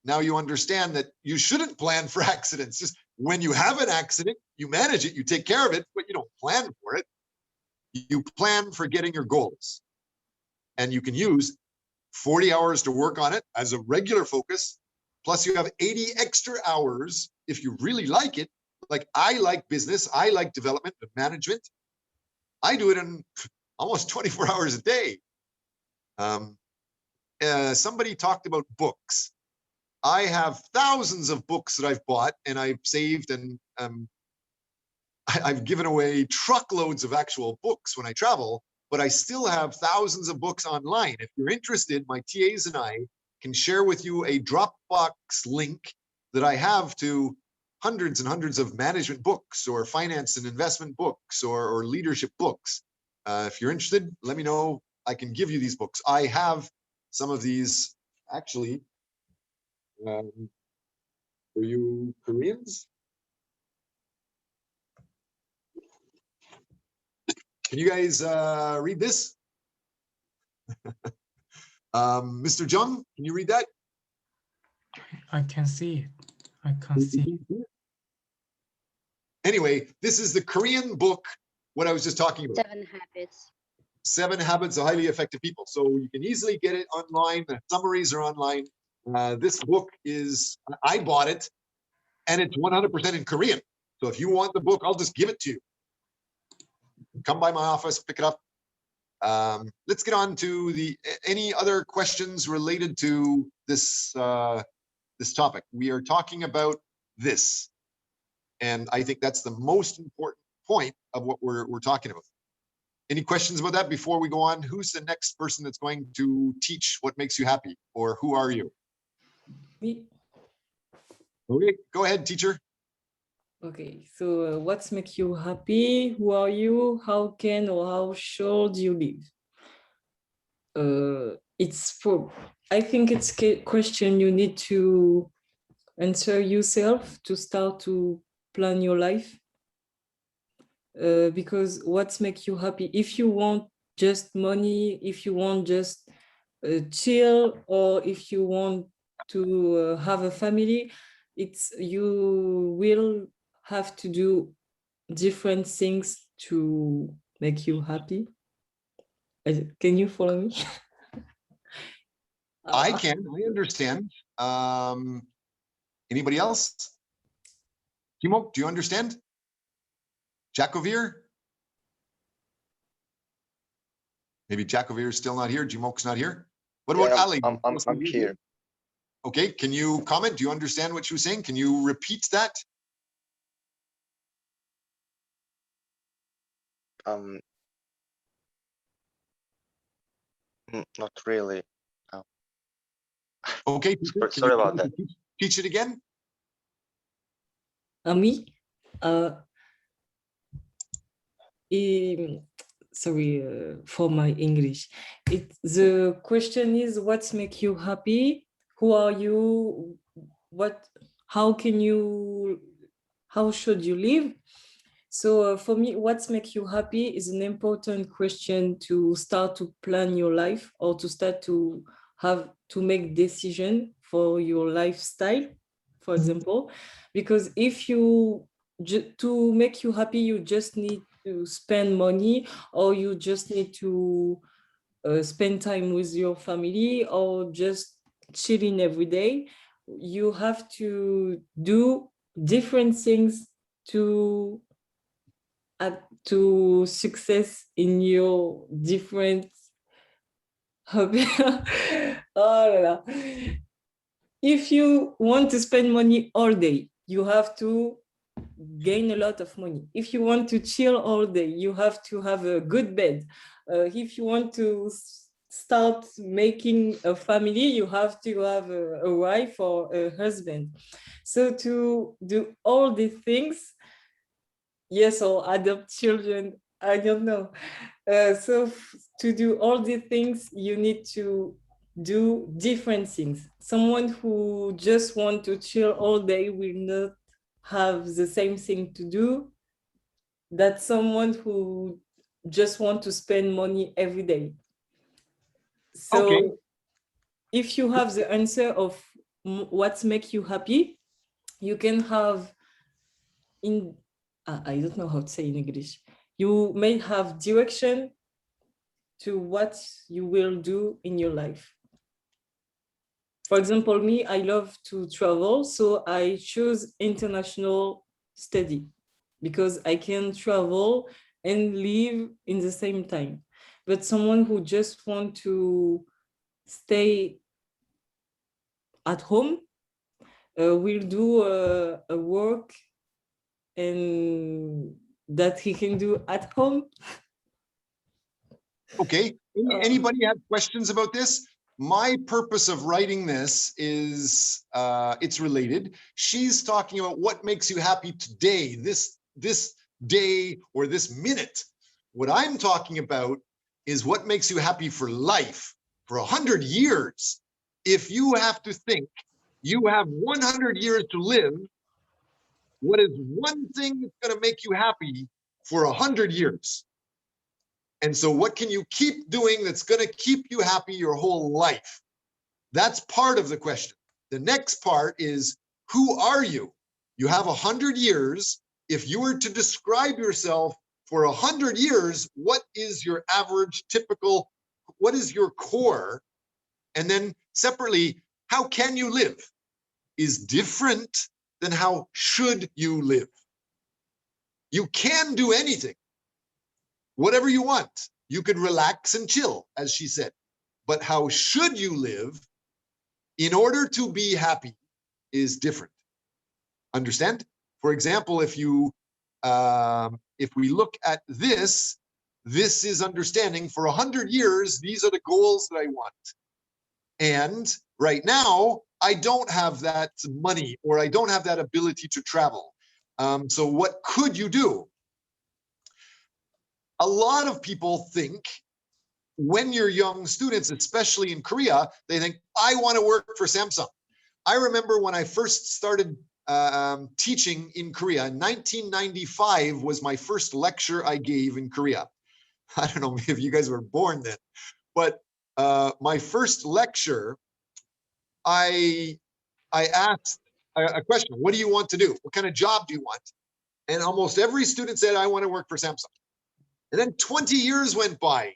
Now you understand that you shouldn't plan for accidents. Just when you have an accident, you manage it, you take care of it, but you don't plan for it. You plan for getting your goals. And you can use 40 hours to work on it as a regular focus. Plus you have 80 extra hours if you really like it. Like I like business, I like development and management. I do it in almost 24 hours a day. Somebody talked about books. I have thousands of books that I've bought and I've saved, and I've given away truckloads of actual books when I travel, but I still have thousands of books online. If you're interested, my TAs and I can share with you a Dropbox link that I have to hundreds and hundreds of management books or finance and investment books or leadership books. If you're interested, let me know. I can give you these books. I have some of these actually for you Koreans. Can you guys read this? Mr. Jung, can you read that? I can see it. I can't see it. Anyway, this is the Korean book, what I was just talking about. 7 Habits. 7 Habits of Highly Effective People. So you can easily get it online. The summaries are online. This book is, I bought it, and it's 100% in Korean. So if you want the book, I'll just give it to you. Come by my office, pick it up. Let's get on to any other questions related to this this topic. We are talking about this, and I think that's the most important point of what we're talking about. Any questions about that before we go on? Who's the next person that's going to teach what makes you happy, or who are you? Me. Okay, go ahead, teacher. Okay, so what makes you happy? Who are you? How can or how should you live? I think it's a question you need to answer yourself to start to plan your life. Because what makes you happy? If you want just money, if you want just chill, or if you want to have a family, you will have to do different things to make you happy. Can you follow me? I can. I understand. Anybody else? Timo, do you understand? Jacovir? Maybe Jacovir is still not here. Jimok's not here. What about Ali? I'm here. Okay, can you comment? Do you understand what she was saying? Can you repeat that? Not really. Okay, Sorry about that. Teach it again. Me? Sorry for my English. The question is, what makes you happy? Who are you? How should you live? So for me, what makes you happy is an important question to start to plan your life, or to start to make decision for your lifestyle, for example. Because if to make you happy, you just need to spend money, or you just need to spend time with your family, or just chilling every day. You have to do different things to success in your different hobby. If you want to spend money all day, you have to gain a lot of money. If you want to chill all day, you have to have a good bed. If you want to start making a family, you have to have a wife or a husband. So to do all these things, yes, or adopt children, I don't know. So to do all these things, you need to do different things. Someone who just wants to chill all day will not have the same thing to do that someone who just wants to spend money every day. So okay, if you have the answer of what makes you happy, you can have I don't know how to say in English. You may have direction to what you will do in your life. For example, me, I love to travel, so I choose international study because I can travel and live in the same time. But someone who just wants to stay at home will do a work and that he can do at home. Okay. Anybody have questions about this? my purpose of writing this is, it's related. She's talking about what makes you happy today, this day or this minute. What I'm talking about is what makes you happy for life, for 100 years. If you have to think you have 100 years to live, what is one thing that's going to make you happy for 100 years? And so what can you keep doing that's going to keep you happy your whole life? That's part of the question. The next part is, who are you? You have 100 years. If you were to describe yourself for 100 years, what is your average, typical, what is your core? And then separately, how can you live is different than how should you live. You can do anything, whatever you want. You could relax and chill, as she said. But how should you live in order to be happy is different. Understand? For example, if we look at this is understanding for 100 years, these are the goals that I want. And right now, I don't have that money or I don't have that ability to travel. So what could you do? A lot of people think when you're young students, especially in Korea, they think, I want to work for Samsung. I remember when I first started teaching in Korea, 1995 was my first lecture I gave in Korea. I don't know if you guys were born then, but my first lecture, I asked a question, what do you want to do? What kind of job do you want? And almost every student said, I want to work for Samsung. And then 20 years went by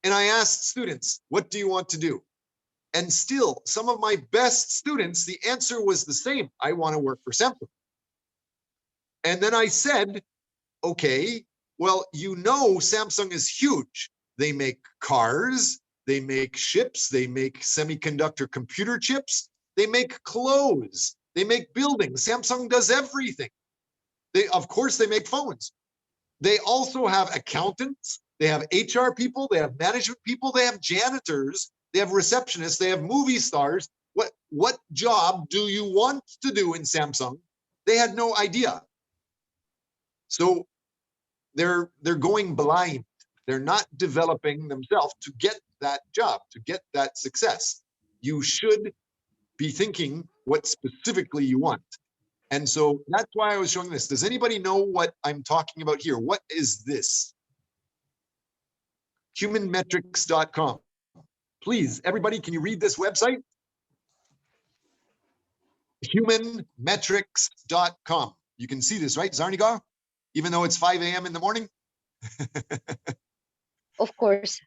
and I asked students, what do you want to do? And still, some of my best students, the answer was the same. I want to work for Samsung. And then I said, okay, well, you know, Samsung is huge. They make cars, they make ships, they make semiconductor computer chips, they make clothes, they make buildings. Samsung does everything. Of course, they make phones. They also have accountants, they have HR people, they have management people, they have janitors, they have receptionists, they have movie stars. What job do you want to do in Samsung? They had no idea. So they're going blind. They're not developing themselves to get that job, to get that success. You should be thinking what specifically you want. And so that's why I was showing this. Does anybody know what I'm talking about here? What is this? Humanmetrics.com. Please, everybody, can you read this website? Humanmetrics.com. You can see this, right, Zarnigar? Even though it's 5 a.m. in the morning? Of course.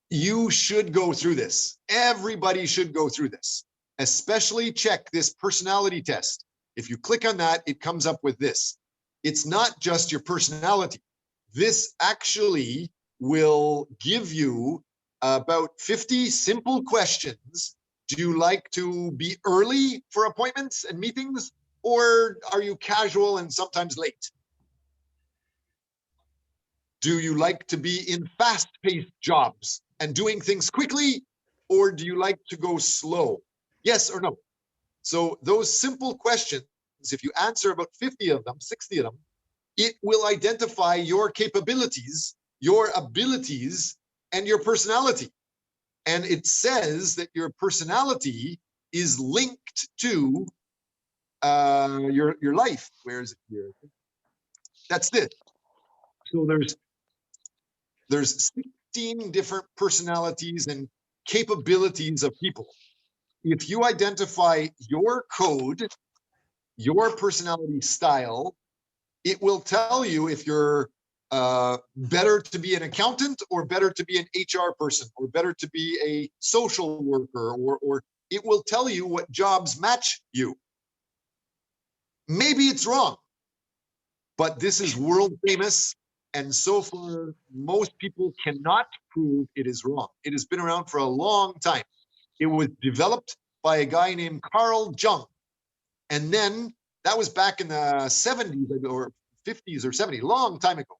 You should go through this. Everybody should go through this. Especially check this personality test. If you click on that, it comes up with this. It's not just your personality. This actually will give you about 50 simple questions. Do you like to be early for appointments and meetings, or are you casual and sometimes late? Do you like to be in fast-paced jobs and doing things quickly, or do you like to go slow? Yes or no? So those simple questions, if you answer about 50 of them, 60 of them, it will identify your capabilities, your abilities, and your personality. And it says that your personality is linked to your life. Where is it here? That's this. So there's 16 different personalities and capabilities of people. If you identify your code, your personality style, it will tell you if you're better to be an accountant or better to be an HR person or better to be a social worker, or it will tell you what jobs match you. Maybe it's wrong, but this is world famous. And so far, most people cannot prove it is wrong. It has been around for a long time. It was developed by a guy named Carl Jung. And then that was back in the 70s or 50s or 70s, long time ago.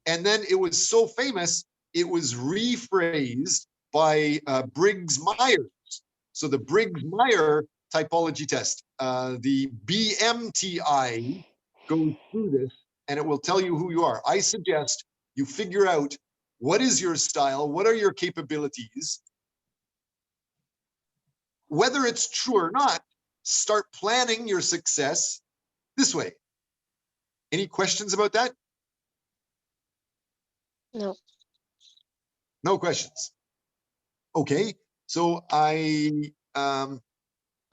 And then it was so famous, it was rephrased by Briggs-Myers. So the Briggs-Myers typology test, the BMTI goes through this, and it will tell you who you are. I suggest you figure out what is your style, what are your capabilities. Whether it's true or not, start planning your success this way. Any questions about that? No. No questions. Okay, so I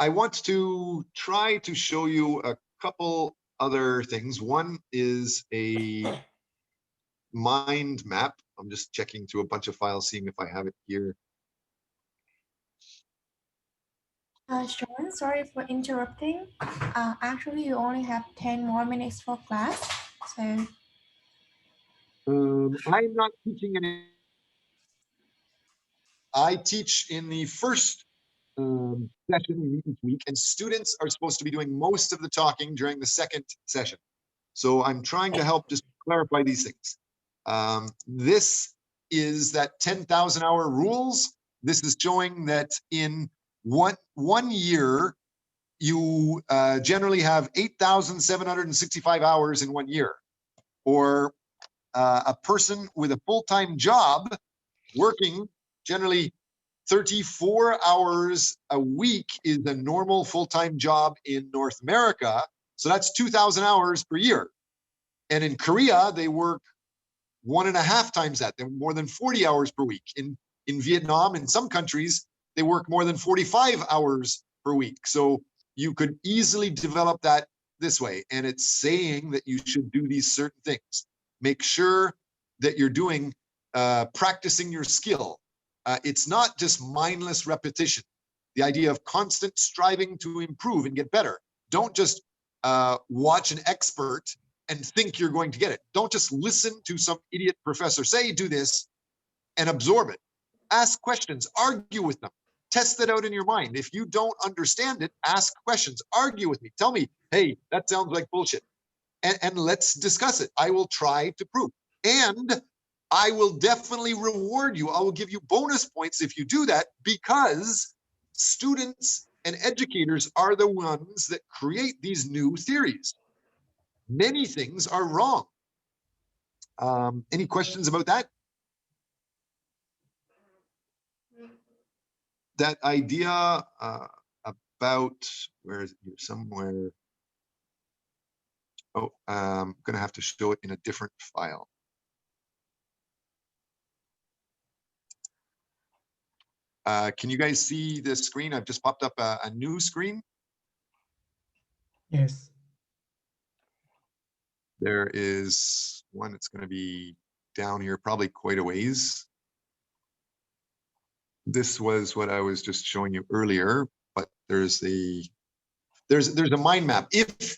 want to try to show you a couple other things. One is a mind map. I'm just checking through a bunch of files, seeing if I have it here. Sean, sorry for interrupting. Actually, you only have 10 more minutes for class. So I'm not teaching any. I teach in the first session we meet each week, and students are supposed to be doing most of the talking during the second session. So I'm trying to help just clarify these things. This is that 10,000 hour rules. This is showing that in one year, you generally have 8,765 hours in 1 year. Or a person with a full-time job working generally 34 hours a week is a normal full-time job in North America. So that's 2,000 hours per year. And in Korea, they work 1.5 times that. They're more than 40 hours per week. In Vietnam, in some countries, they work more than 45 hours per week. So you could easily develop that this way. And it's saying that you should do these certain things. Make sure that you're doing, practicing your skill. It's not just mindless repetition. The idea of constant striving to improve and get better. Don't just watch an expert and think you're going to get it. Don't just listen to some idiot professor say, do this, and absorb it. Ask questions, argue with them, test it out in your mind. If you don't understand it, ask questions, argue with me. Tell me, hey, that sounds like bullshit. And let's discuss it. I will try to prove. And I will definitely reward you. I will give you bonus points if you do that, because students and educators are the ones that create these new theories. Many things are wrong. Any questions about that? That idea about, where is it here somewhere? Oh, I'm going to have to show it in a different file. Can you guys see the screen? I've just popped up a new screen. Yes. There is one. It's going to be down here, probably quite a ways. This was what I was just showing you earlier, but there's a mind map. If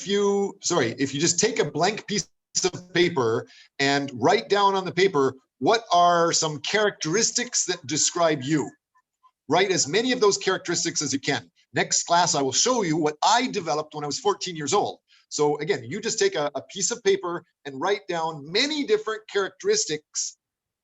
you just take a blank piece of paper and write down on the paper, what are some characteristics that describe you? Write as many of those characteristics as you can. Next class, I will show you what I developed when I was 14 years old. So again, you just take a piece of paper and write down many different characteristics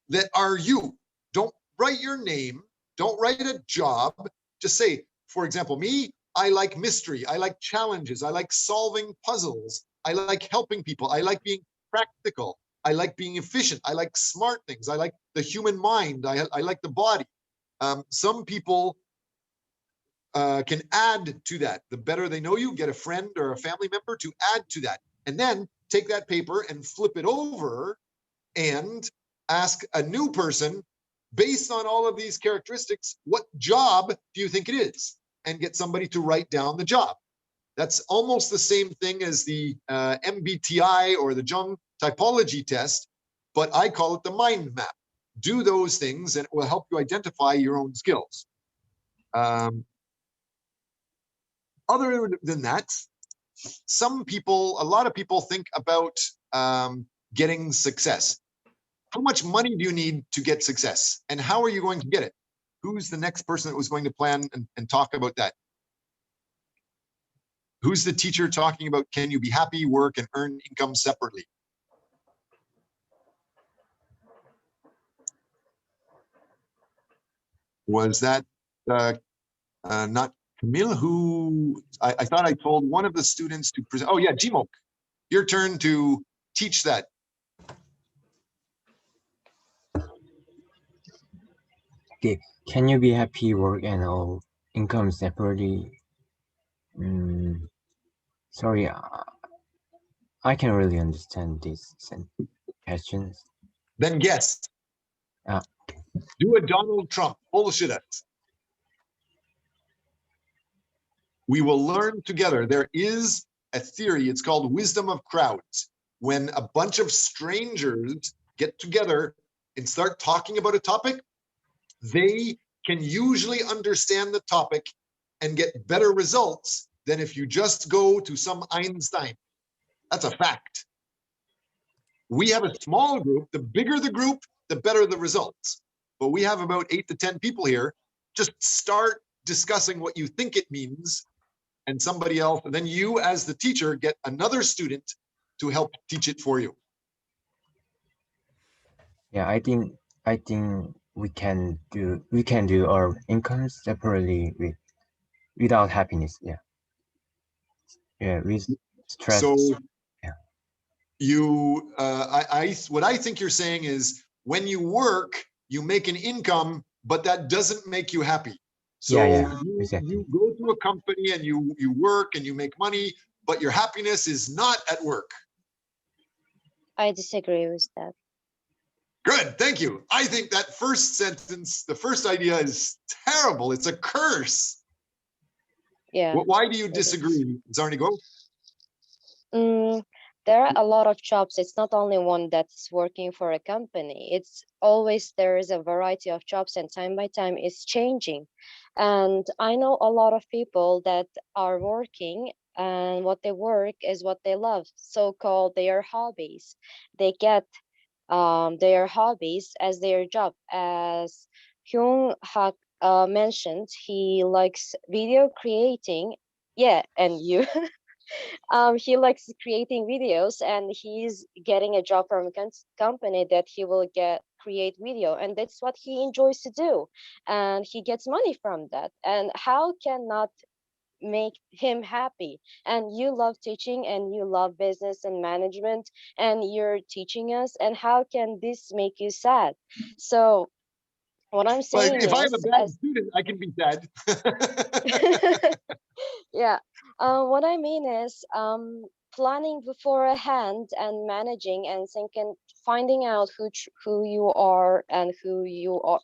that are you. Don't write your name. Don't write a job. Just say, for example, me, I like mystery. I like challenges. I like solving puzzles. I like helping people. I like being practical. I like being efficient. I like smart things. I like the human mind. I like the body. Some people can add to that. The better they know you, get a friend or a family member to add to that. And then take that paper and flip it over and ask a new person, based on all of these characteristics, what job do you think it is? And get somebody to write down the job. That's almost the same thing as the MBTI or the Jung typology test, but I call it the mind map. Do those things and it will help you identify your own skills. Other than that, a lot of people think about getting success. How much money do you need to get success? And how are you going to get it? Who's the next person that was going to plan and talk about that? Who's the teacher talking about, can you be happy, work, and earn income separately? Was that not Camille? Who I thought I told one of the students to present. Oh yeah, Jimok, your turn to teach that. Okay, can you be happy, work, and all income separately? Sorry, I can really understand these questions. Then guess. Uh, Do a Donald Trump. Bullshit us. We will learn together. There is a theory. It's called wisdom of crowds. When a bunch of strangers get together and start talking about a topic, they can usually understand the topic and get better results than if you just go to some Einstein. That's a fact. We have a small group. The bigger the group, the better the results. But we have about 8 to 10 people here. Just start discussing what you think it means, and somebody else, and then you as the teacher get another student to help teach it for you. yeah, I think we can do our incomes separately without happiness. Yeah. Yeah, with stress. So yeah. you, what I think you're saying is when you work, you make an income, but that doesn't make you happy. So Exactly. you go to a company and you work and you make money, but your happiness is not at work. I disagree with that. Good, thank you. I think that first sentence, the first idea is terrible. It's a curse. Yeah. Why do you disagree, Zarnigo? There are a lot of jobs. It's not only one that's working for a company. It's always there is a variety of jobs, and time by time it's changing. And I know a lot of people that are working, and what they work is what they love, so-called their hobbies. They get their hobbies as their job. As Hyung Hak mentioned, he likes video creating. Yeah, and you. He likes creating videos, and he's getting a job from a company that he will create video, and that's what he enjoys to do, and he gets money from that. And how can not make him happy? And you love teaching, and you love business and management, and you're teaching us, and how can this make you sad? So what I'm Well, saying if I have a is, bad student, I can be sad. yeah, what I mean is planning beforehand and managing and thinking, finding out who you are and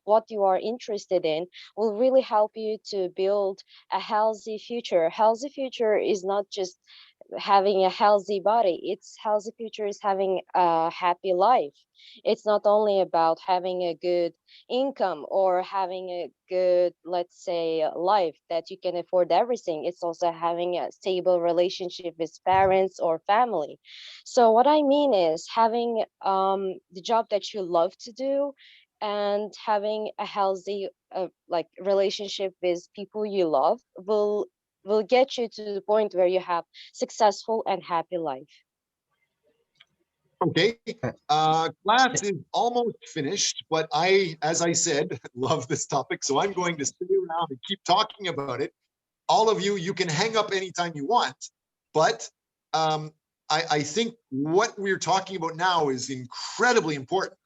what you are interested in will really help you to build a healthy future. Healthy future is not just having a healthy body. It's healthy future is having a happy life. It's not only about having a good income or having a good, let's say, life that you can afford everything. It's also having a stable relationship with parents or family. So what I mean is having the job that you love to do and having a healthy like relationship with people you love will get you to the point where you have successful and happy life. Okay, class is almost finished, but as I said, love this topic, so I'm going to stay around and keep talking about it. All of you, you can hang up anytime you want, but I think what we're talking about now is incredibly important.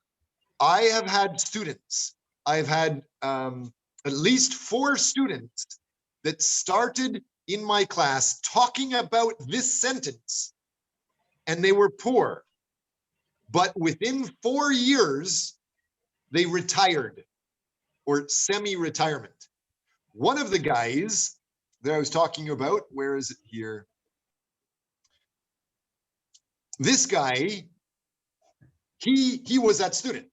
I have had students, I've had at least 4 students that started in my class talking about this sentence, and they were poor. But within 4 years, they retired or semi-retirement. One of the guys that I was talking about, where is it here? This guy, he was that student.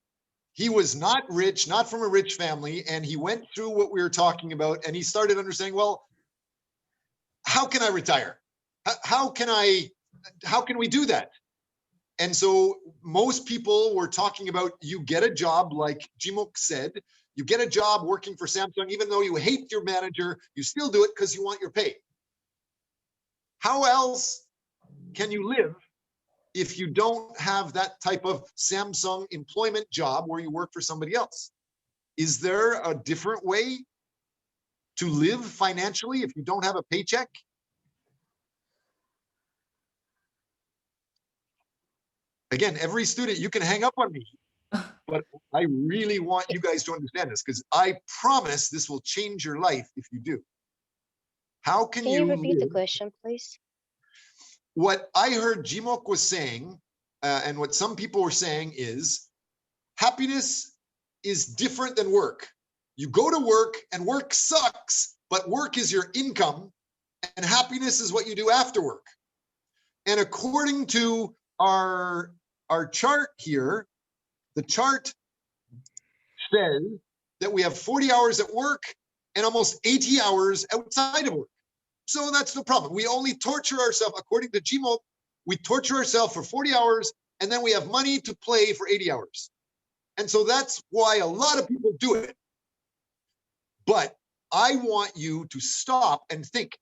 He was not rich, not from a rich family, and he went through what we were talking about, and he started understanding, well, how can I retire? How can we do that? And so most people were talking about, you get a job, like Jimok said, you get a job working for Samsung, even though you hate your manager, you still do it because you want your pay. How else can you live if you don't have that type of Samsung employment job where you work for somebody else? Is there a different way to live financially if you don't have a paycheck? Again, every student, you can hang up on me, but I really want you guys to understand this because I promise this will change your life if you do. How can Can you you repeat the live? question, please? What I heard Jimok was saying, and what some people were saying is, happiness is different than work. You go to work and work sucks, but work is your income and happiness is what you do after work. And according to our chart here, the chart says that we have 40 hours at work and almost 80 hours outside of work. So that's no problem. We only torture ourselves, according to Jimo, we torture ourselves for 40 hours and then we have money to play for 80 hours. And so that's why a lot of people do it. But I want you to stop and think,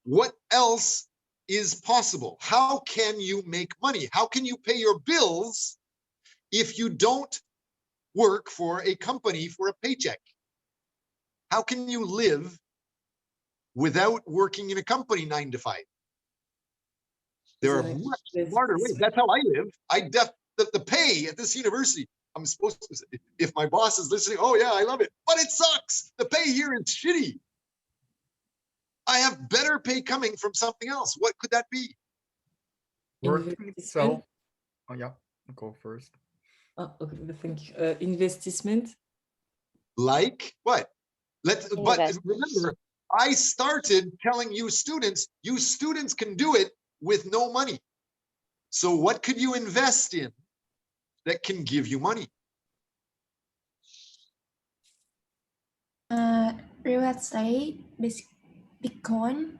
what else is possible? How can you make money? How can you pay your bills if you don't work for a company for a paycheck? How can you live without working in a company 9 to 5? There are much smarter ways. That's how I live. The pay at this university, I'm supposed to say, if my boss is listening, oh yeah, I love it, but it sucks. The pay here is shitty. I have better pay coming from something else. What could that be? Working itself. Oh yeah, go first. Oh, okay, thank you. Investment. Like what? But remember, I started telling you students can do it with no money. So what could you invest in that can give you money? Real estate, Bitcoin,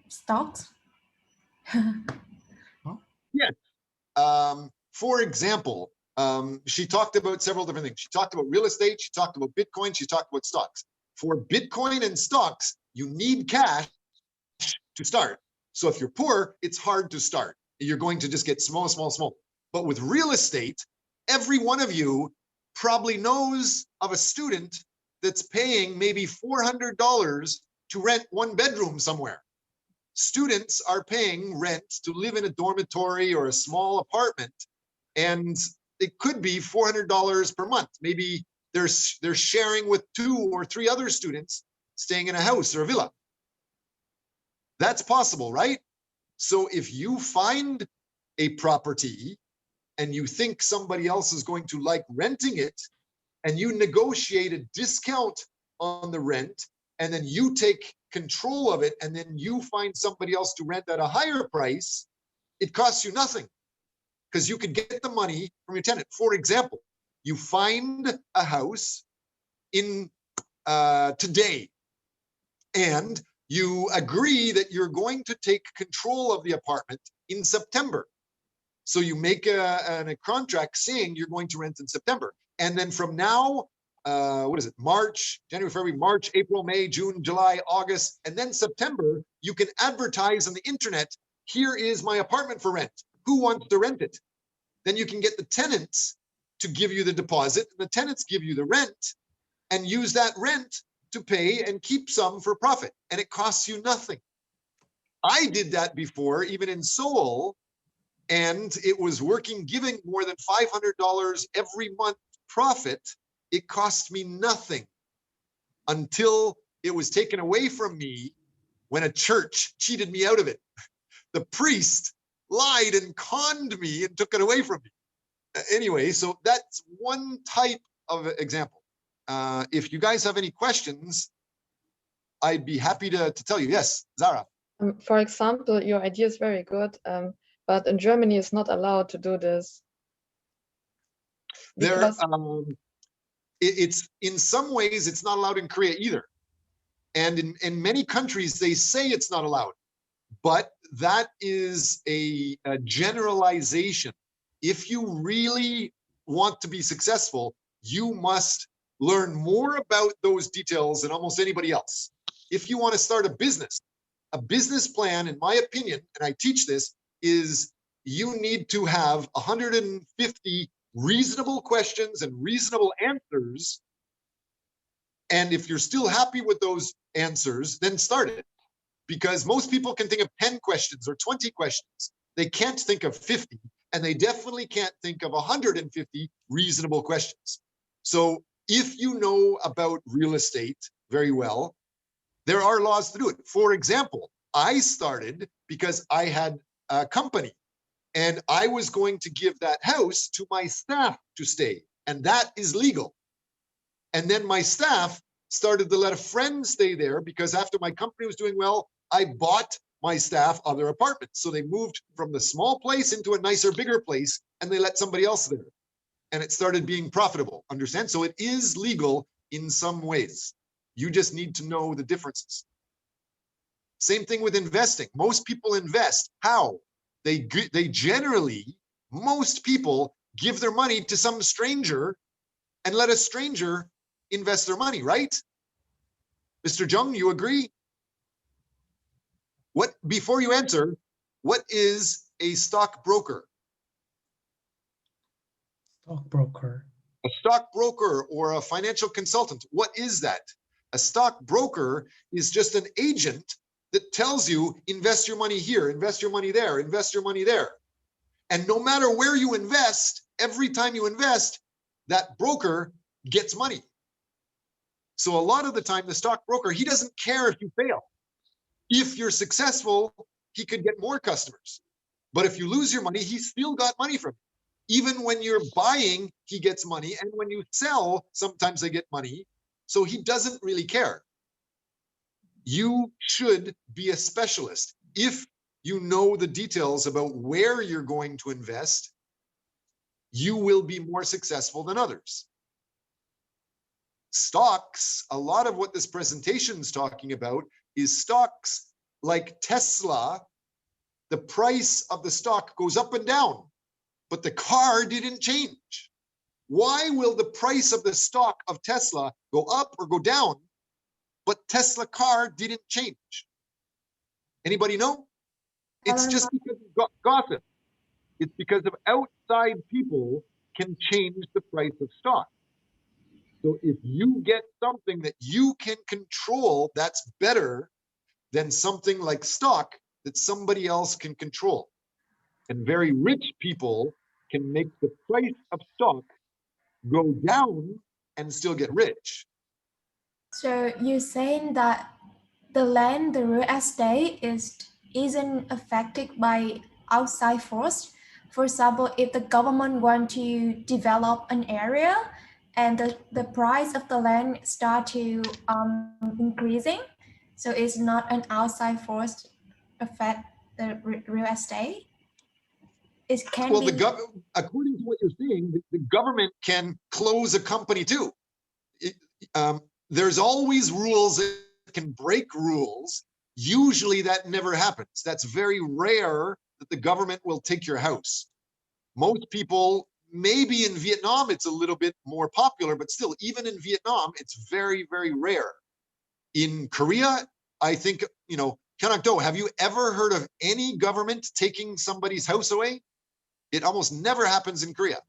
stocks. Yes. For example, she talked about several different things. She talked about real estate. She talked about Bitcoin. She talked about stocks. For Bitcoin and stocks, you need cash to start. So if you're poor, it's hard to start. You're going to just get small, small, small. But with real estate, every one of you probably knows of a student that's paying maybe $400 to rent 1 bedroom somewhere. Students are paying rent to live in a dormitory or a small apartment, and it could be $400 per month. Maybe they're sharing with 2 or 3 other students staying in a house or a villa. That's possible, right? So if you find a property and you think somebody else is going to like renting it, and you negotiate a discount on the rent, and then you take control of it, and then you find somebody else to rent at a higher price, it costs you nothing because you could get the money from your tenant. For example, you find a house in today, and you agree that you're going to take control of the apartment in September. So you make a contract saying you're going to rent in September. And then from now, what is it? March, January, February, March, April, May, June, July, August, and then September, you can advertise on the internet, here is my apartment for rent. Who wants to rent it? Then you can get the tenants to give you the deposit, and the tenants give you the rent, and use that rent to pay and keep some for profit. And it costs you nothing. I did that before, even in Seoul, and it was working, giving more than $500 every month profit. It cost me nothing until it was taken away from me when a church cheated me out of it. The priest lied and conned me and took it away from me. Anyway, so that's one type of example. If you guys have any questions, I'd be happy to tell you. Yes, Zara. For example, your idea is very good, but in Germany it's not allowed to do this. There, it's in some ways it's not allowed in Korea either, and in many countries they say it's not allowed, but that is a generalization. If you really want to be successful, you must learn more about those details than almost anybody else. If you want to start a business plan, in my opinion, and I teach this, is you need to have 150 reasonable questions and reasonable answers. And if you're still happy with those answers, then start it. Because most people can think of 10 questions or 20 questions. They can't think of 50, and they definitely can't think of 150 reasonable questions. So if you know about real estate very well, there are laws to do it. For example, I started because I had a company and I was going to give that house to my staff to stay, and that is legal. And then my staff started to let a friend stay there because after my company was doing well, I bought my staff other apartments. So they moved from the small place into a nicer, bigger place, and they let somebody else there. And it started being profitable, understand? So it is legal in some ways. You just need to know the differences. Same thing with investing. Most people invest. How? They generally, most people give their money to some stranger and let a stranger invest their money, right? Mr. Jung, you agree? What, before you answer, what is a stockbroker? Stockbroker. A stockbroker or a financial consultant, what is that? A stockbroker is just an agent that tells you, invest your money here, invest your money there, invest your money there. And no matter where you invest, every time you invest, that broker gets money. So a lot of the time, the stockbroker, he doesn't care if you fail. If you're successful, he could get more customers. But if you lose your money, he still got money from you. Even when you're buying, he gets money. And when you sell, sometimes they get money. So he doesn't really care. You should be a specialist. If you know the details about where you're going to invest, you will be more successful than others. Stocks, a lot of what this presentation is talking about is stocks like Tesla. The price of the stock goes up and down, but the car didn't change. Why will the price of the stock of Tesla go up or go down, but Tesla car didn't change? Anybody know? It's just because of gossip. It's because of outside people can change the price of stock. So if you get something that you can control, that's better than something like stock that somebody else can control. And very rich people can make the price of stock go down and still get rich. So you're saying that the land, the real estate isn't affected by outside force. For example, if the government want to develop an area and the price of the land start to increasing, so it's not an outside force affect the real estate. It can Well, be. according to what you're saying, the government can close a company too. There's always rules that can break rules. Usually that never happens. That's very rare that the government will take your house. Most people, maybe in Vietnam, it's a little bit more popular, but still, even in Vietnam, it's very, very rare. In Korea, I think, Kakao, have you ever heard of any government taking somebody's house away? It almost never happens in Korea.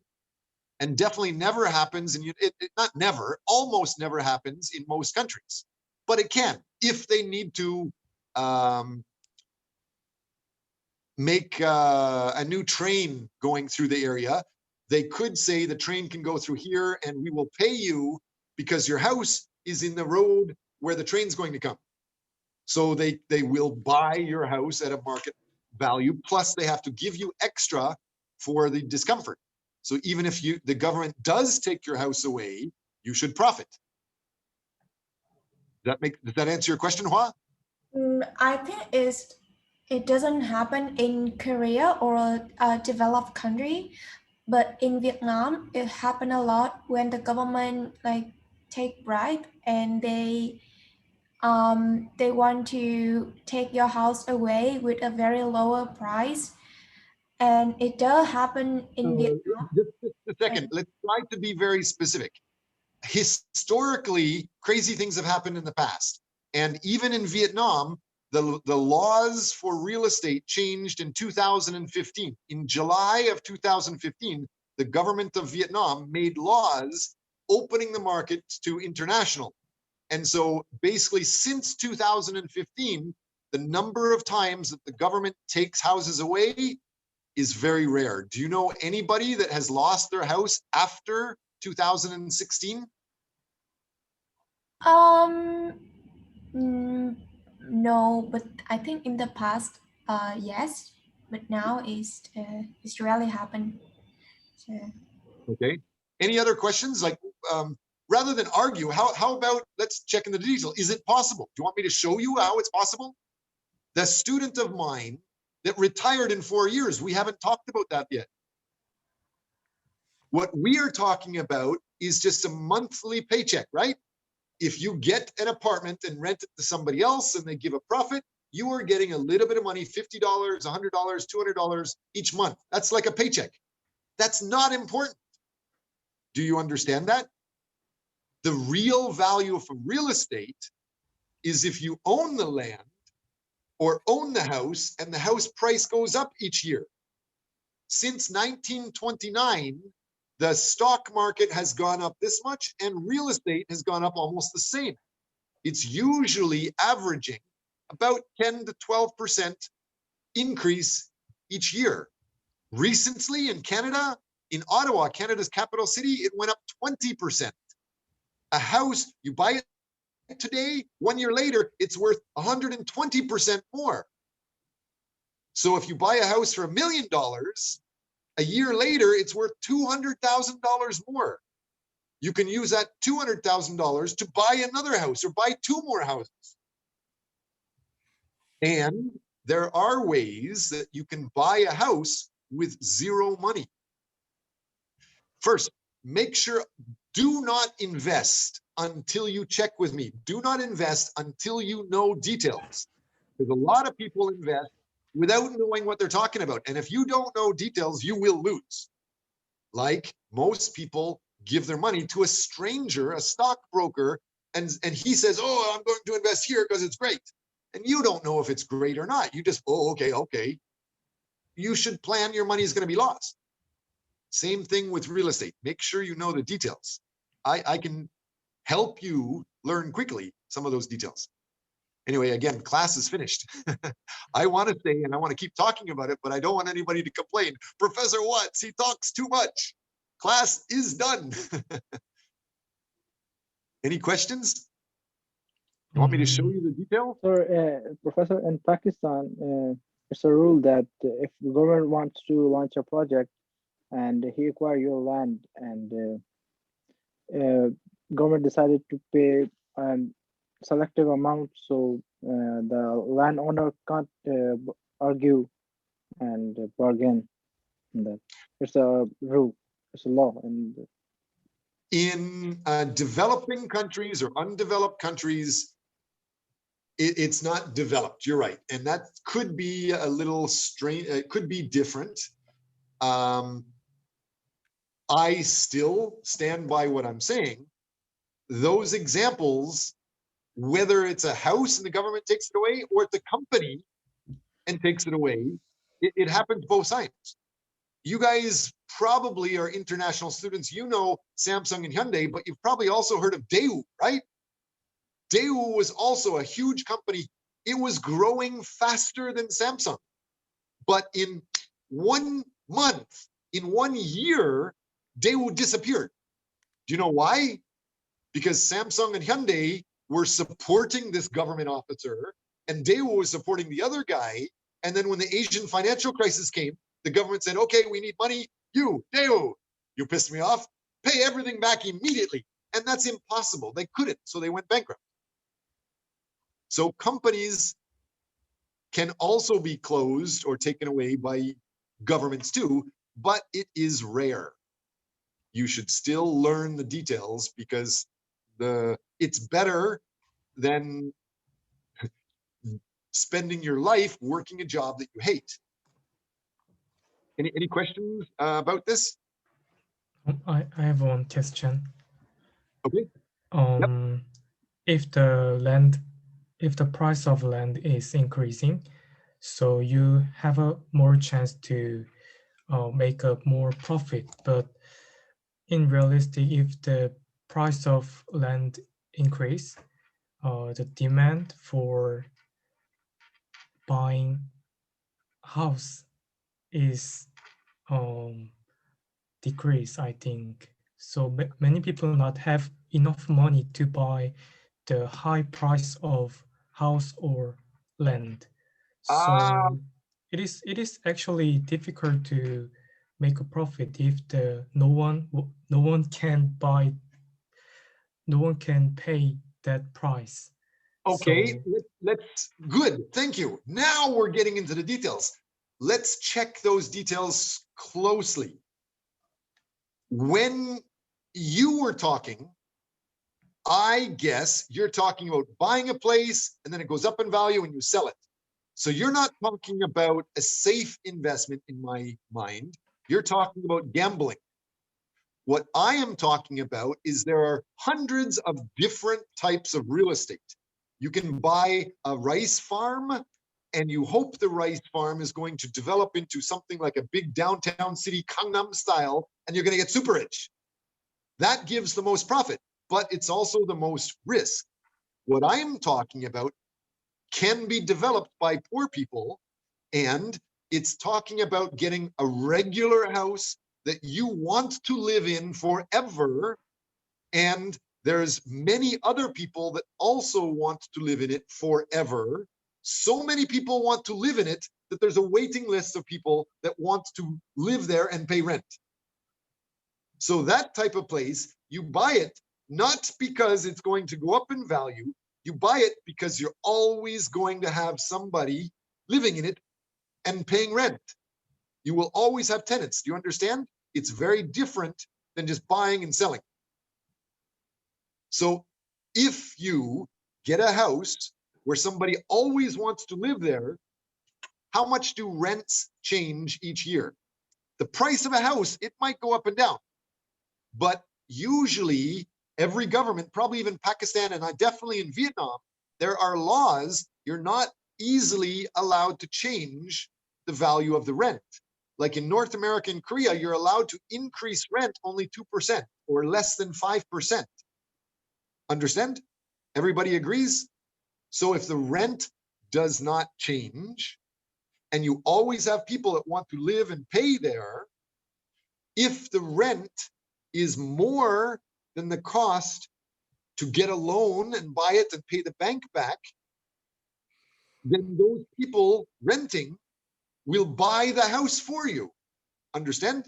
And definitely never happens in, not never, almost never happens in most countries. But it can, if they need to make a new train going through the area, they could say the train can go through here and we will pay you because your house is in the road where the train's going to come. So they will buy your house at a market value, plus they have to give you extra for the discomfort. So even if the government does take your house away, you should profit. Does that answer your question, Hua? I think it doesn't happen in Korea or a developed country, but in Vietnam it happened a lot when the government take bribe and they want to take your house away with a very lower price. And it does happen in Vietnam. Just a second, let's try to be very specific. Historically, crazy things have happened in the past. And even in Vietnam, the laws for real estate changed in 2015. In July of 2015, the government of Vietnam made laws opening the market to international. And so basically since 2015, the number of times that the government takes houses away is very rare. Do you know anybody that has lost their house after 2016? No, but I think in the past, yes, but now it's rarely happened. So, Okay. Any other questions? Like, rather than argue, how about let's check in the detail. Is it possible? Do you want me to show you how it's possible? The student of mine that retired in 4 years, we haven't talked about that yet. What we are talking about is just a monthly paycheck, right? If you get an apartment and rent it to somebody else and they give a profit, you are getting a little bit of money, $50, $100, $200 each month. That's like a paycheck. That's not important. Do you understand that? The real value of real estate is if you own the land or own the house and the house price goes up each year. Since 1929, the stock market has gone up this much and real estate has gone up almost the same. It's usually averaging about 10 to 12% increase each year. Recently in Canada, in Ottawa, Canada's capital city, it went up 20%. A house, you buy it today, 1 year later, it's worth 120% more. So if you buy a house for $1 million, a year later, it's worth $200,000 more. You can use that $200,000 to buy another house or buy 2 more houses. And there are ways that you can buy a house with zero money. First, make sure, do not invest until you check with me. Do not invest until you know details. Because a lot of people invest without knowing what they're talking about. And if you don't know details, you will lose. Like most people give their money to a stranger, a stockbroker, and he says, oh, I'm going to invest here because it's great. And you don't know if it's great or not. You just, oh, okay. You should plan your money is going to be lost. Same thing with real estate. Make sure you know the details. I can help you learn quickly some of those details. Anyway, again, class is finished. I want to stay and I want to keep talking about it, but I don't want anybody to complain. Professor Watts, he talks too much. Class is done. Any questions? You want me to show you the detail? So, Professor, in Pakistan, it's a rule that if the government wants to launch a project and he acquire your land and government decided to pay selective amount, so the landowner can't argue and bargain. That it's a rule, it's a law. And in developing countries or undeveloped countries, it's not developed. You're right, and that could be a little strange. It could be different. I still stand by what I'm saying. Those examples, whether it's a house and the government takes it away or it's a company and takes it away, it happens both sides. You guys probably are international students. You know Samsung and Hyundai, but you've probably also heard of Daewoo, right? Daewoo was also a huge company. It was growing faster than Samsung. But in 1 month, in 1 year, Daewoo disappeared. Do you know why? Because Samsung and Hyundai were supporting this government officer and Daewoo was supporting the other guy. And then when the Asian financial crisis came, the government said, okay, we need money. You, Daewoo, you pissed me off. Pay everything back immediately. And that's impossible. They couldn't, so they went bankrupt. So companies can also be closed or taken away by governments too, but it is rare. You should still learn the details because it's better than spending your life working a job that you hate. Any questions about this? I have one question. Okay. If the price of land is increasing, so you have a more chance to make a more profit. But in realistic, if the price of land increase, the demand for buying house is decrease, I think. So many people not have enough money to buy the high price of house or land. So it is actually difficult to make a profit if no one can buy, no one can pay that price. Okay, So, let's, good, thank you. Now we're getting into the details. Let's check those details closely. When you were talking, I guess you're talking about buying a place and then it goes up in value and you sell it. So you're not talking about a safe investment in my mind. You're talking about gambling. What I am talking about is there are hundreds of different types of real estate. You can buy a rice farm and you hope the rice farm is going to develop into something like a big downtown city Gangnam style, and you're going to get super rich. That gives the most profit, but it's also the most risk. What I'm talking about can be developed by poor people, and it's talking about getting a regular house that you want to live in forever, and there's many other people that also want to live in it forever. So many people want to live in it that there's a waiting list of people that want to live there and pay rent. So that type of place, you buy it not because it's going to go up in value, you buy it because you're always going to have somebody living in it and paying rent. You will always have tenants. Do you understand? It's very different than just buying and selling. So if you get a house where somebody always wants to live there, how much do rents change each year? The price of a house, it might go up and down, but usually every government, probably even Pakistan and definitely in Vietnam, there are laws, you're not easily allowed to change the value of the rent. Like in North America and Korea, you're allowed to increase rent only 2% or less than 5%. Understand? Everybody agrees? So if the rent does not change, and you always have people that want to live and pay there, if the rent is more than the cost to get a loan and buy it and pay the bank back, then those people renting will buy the house for you. Understand?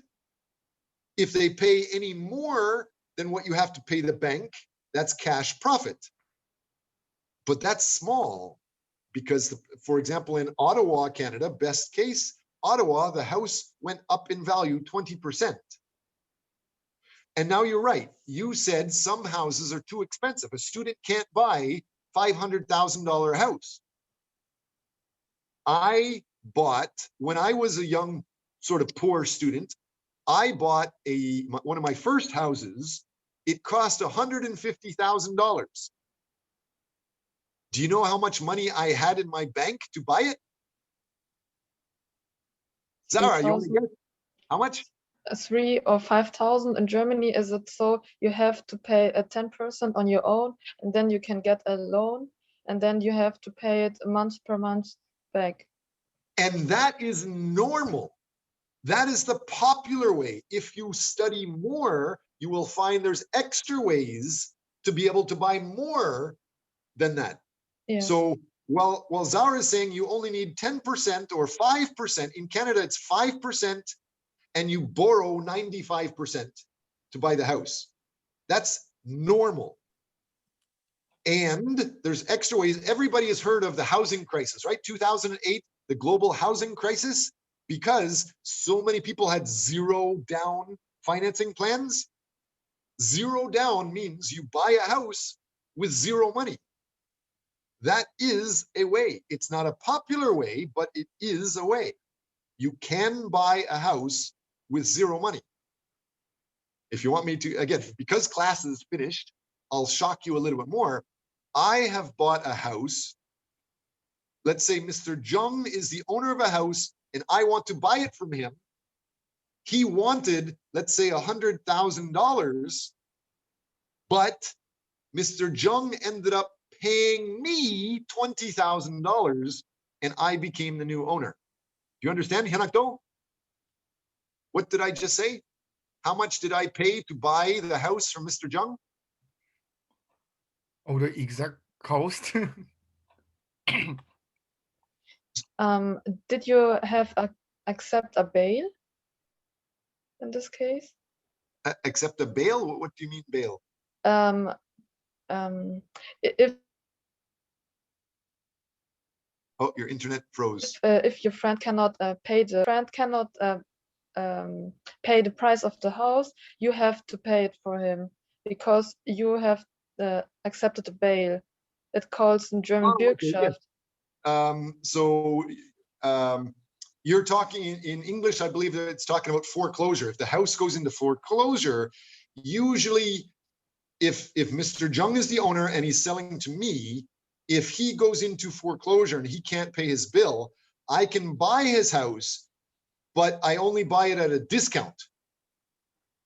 If they pay any more than what you have to pay the bank, that's cash profit. But that's small because, for example, in Ottawa, Canada, best case, Ottawa, the house went up in value 20%. And now you're right. You said some houses are too expensive. A student can't buy $500,000 house. I bought, when I was a young sort of poor student, I bought one of my first houses. It cost $150,000. Do you know how much money I had in my bank to buy it? Zara, you want to guess? How much? 3,000 or 5,000 in Germany. Is it so you have to pay a 10% on your own, and then you can get a loan, and then you have to pay it month per month back? And that is normal. That is the popular way. If you study more, you will find there's extra ways to be able to buy more than that. Yeah. So while Zara is saying you only need 10% or 5%, in Canada it's 5%, and you borrow 95% to buy the house. That's normal. And there's extra ways. Everybody has heard of the housing crisis, right? 2008, the global housing crisis, because so many people had zero down financing plans. Zero down means you buy a house with zero money. That is a way. It's not a popular way, but it is a way. You can buy a house with zero money. If you want me to, again, because class is finished, I'll shock you a little bit more. I have bought a house. Let's say Mr. Jung is the owner of a house and I want to buy it from him. he wanted, let's say, $100,000, but Mr. Jung ended up paying me $20,000 and I became the new owner. Do you understand, Hanakdo? What did I just say? How much did I pay to buy the house from Mr. Jung? Oh, the exact cost. Did you have accept a bail in this case? Accept a bail? What do you mean bail? If your internet froze. If your friend cannot pay the pay the price of the house, you have to pay it for him because you have accepted a bail. It calls in German Bürgschaft. You're talking in English, I believe that it's talking about foreclosure. If the house goes into foreclosure, usually if Mr. Jung is the owner and he's selling to me, if he goes into foreclosure and he can't pay his bill, I can buy his house, but I only buy it at a discount.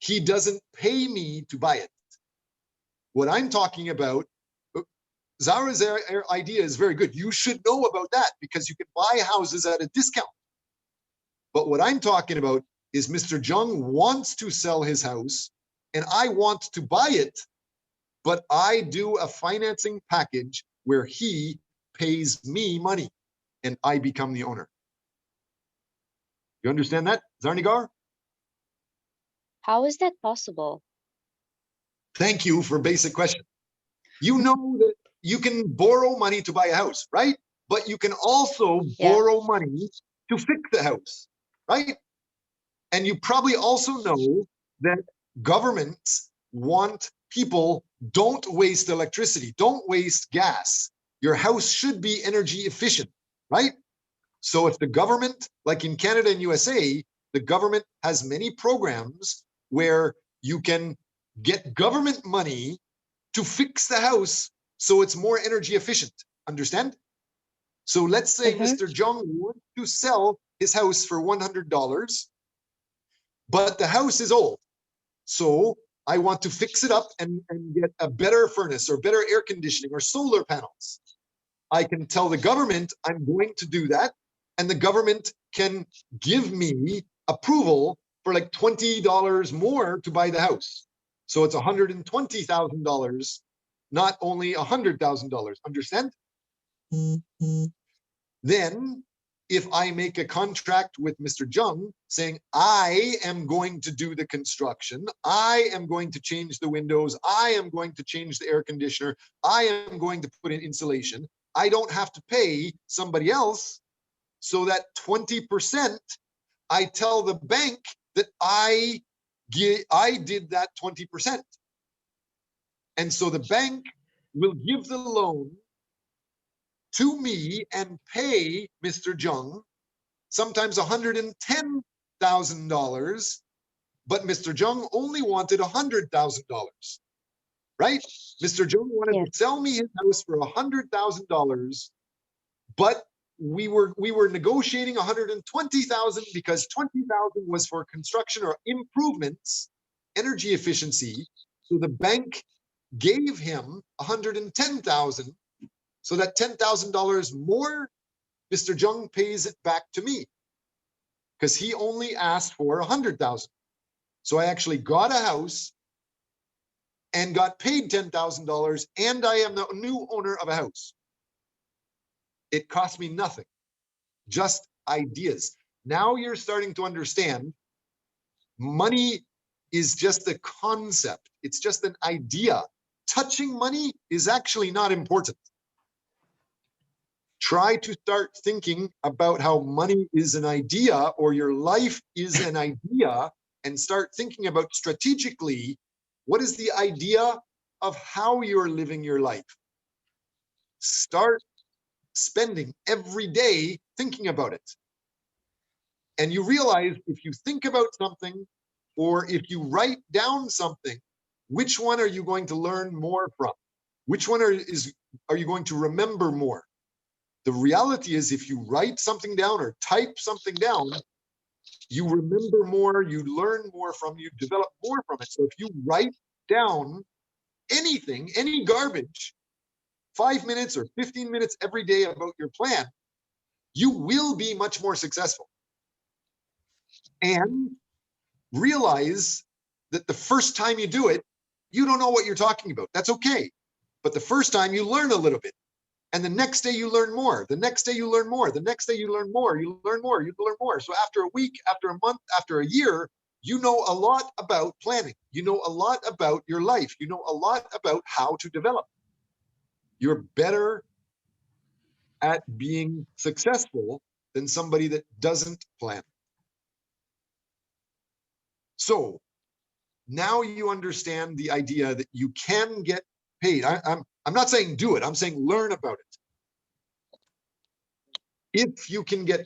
He doesn't pay me to buy it. What I'm talking about, Zara's idea is very good. You should know about that because you can buy houses at a discount. But what I'm talking about is Mr. Jung wants to sell his house and I want to buy it, but I do a financing package where he pays me money and I become the owner. You understand that, Zarnigar? How is that possible? Thank you for a basic question. You know that you can borrow money to buy a house, right? But you can also borrow money to fix the house, right? And you probably also know that governments want people, don't waste electricity, don't waste gas. Your house should be energy efficient, right? So if the government, like in Canada and USA, the government has many programs where you can get government money to fix the house so it's more energy efficient. Understand? So let's say Mr. Jung wants to sell his house for $100, but the house is old. So I want to fix it up and get a better furnace or better air conditioning or solar panels. I can tell the government I'm going to do that, and the government can give me approval for like $20 more to buy the house. So it's $120,000, not only $100,000. Understand? Then, if I make a contract with Mr. Jung saying, I am going to do the construction, I am going to change the windows, I am going to change the air conditioner, I am going to put in insulation, I don't have to pay somebody else. So that 20%, I tell the bank that I did that 20%. And so the bank will give the loan to me and pay Mr. Jung, sometimes $110,000, but Mr. Jung only wanted $100,000, right? Mr. Jung wanted to sell me his house for $100,000, but we were negotiating $120,000 because $20,000 was for construction or improvements, energy efficiency. So the bank gave him $110,000. So that $10,000 more, Mr. Jung pays it back to me because he only asked for $100,000. So I actually got a house and got paid $10,000, and I am the new owner of a house. It cost me nothing, just ideas. Now you're starting to understand money is just a concept. It's just an idea. Touching money is actually not important. Try to start thinking about how money is an idea or your life is an idea, and start thinking about strategically, what is the idea of how you're living your life? Start spending every day thinking about it. And you realize if you think about something or if you write down something, which one are you going to learn more from? Which one are you going to remember more? The reality is if you write something down or type something down, you remember more, you learn more from, you develop more from it. So if you write down anything, any garbage, 5 minutes or 15 minutes every day about your plan, you will be much more successful. And realize that the first time you do it, you don't know what you're talking about. That's okay. But the first time you learn a little bit. And the next day you learn more. The next day you learn more. The next day you learn more. You learn more. You learn more. So after a week, after a month, after a year, you know a lot about planning. You know a lot about your life. You know a lot about how to develop. You're better at being successful than somebody that doesn't plan. So now you understand the idea that you can get paid. I'm not saying do it. I'm saying learn about it. If you can get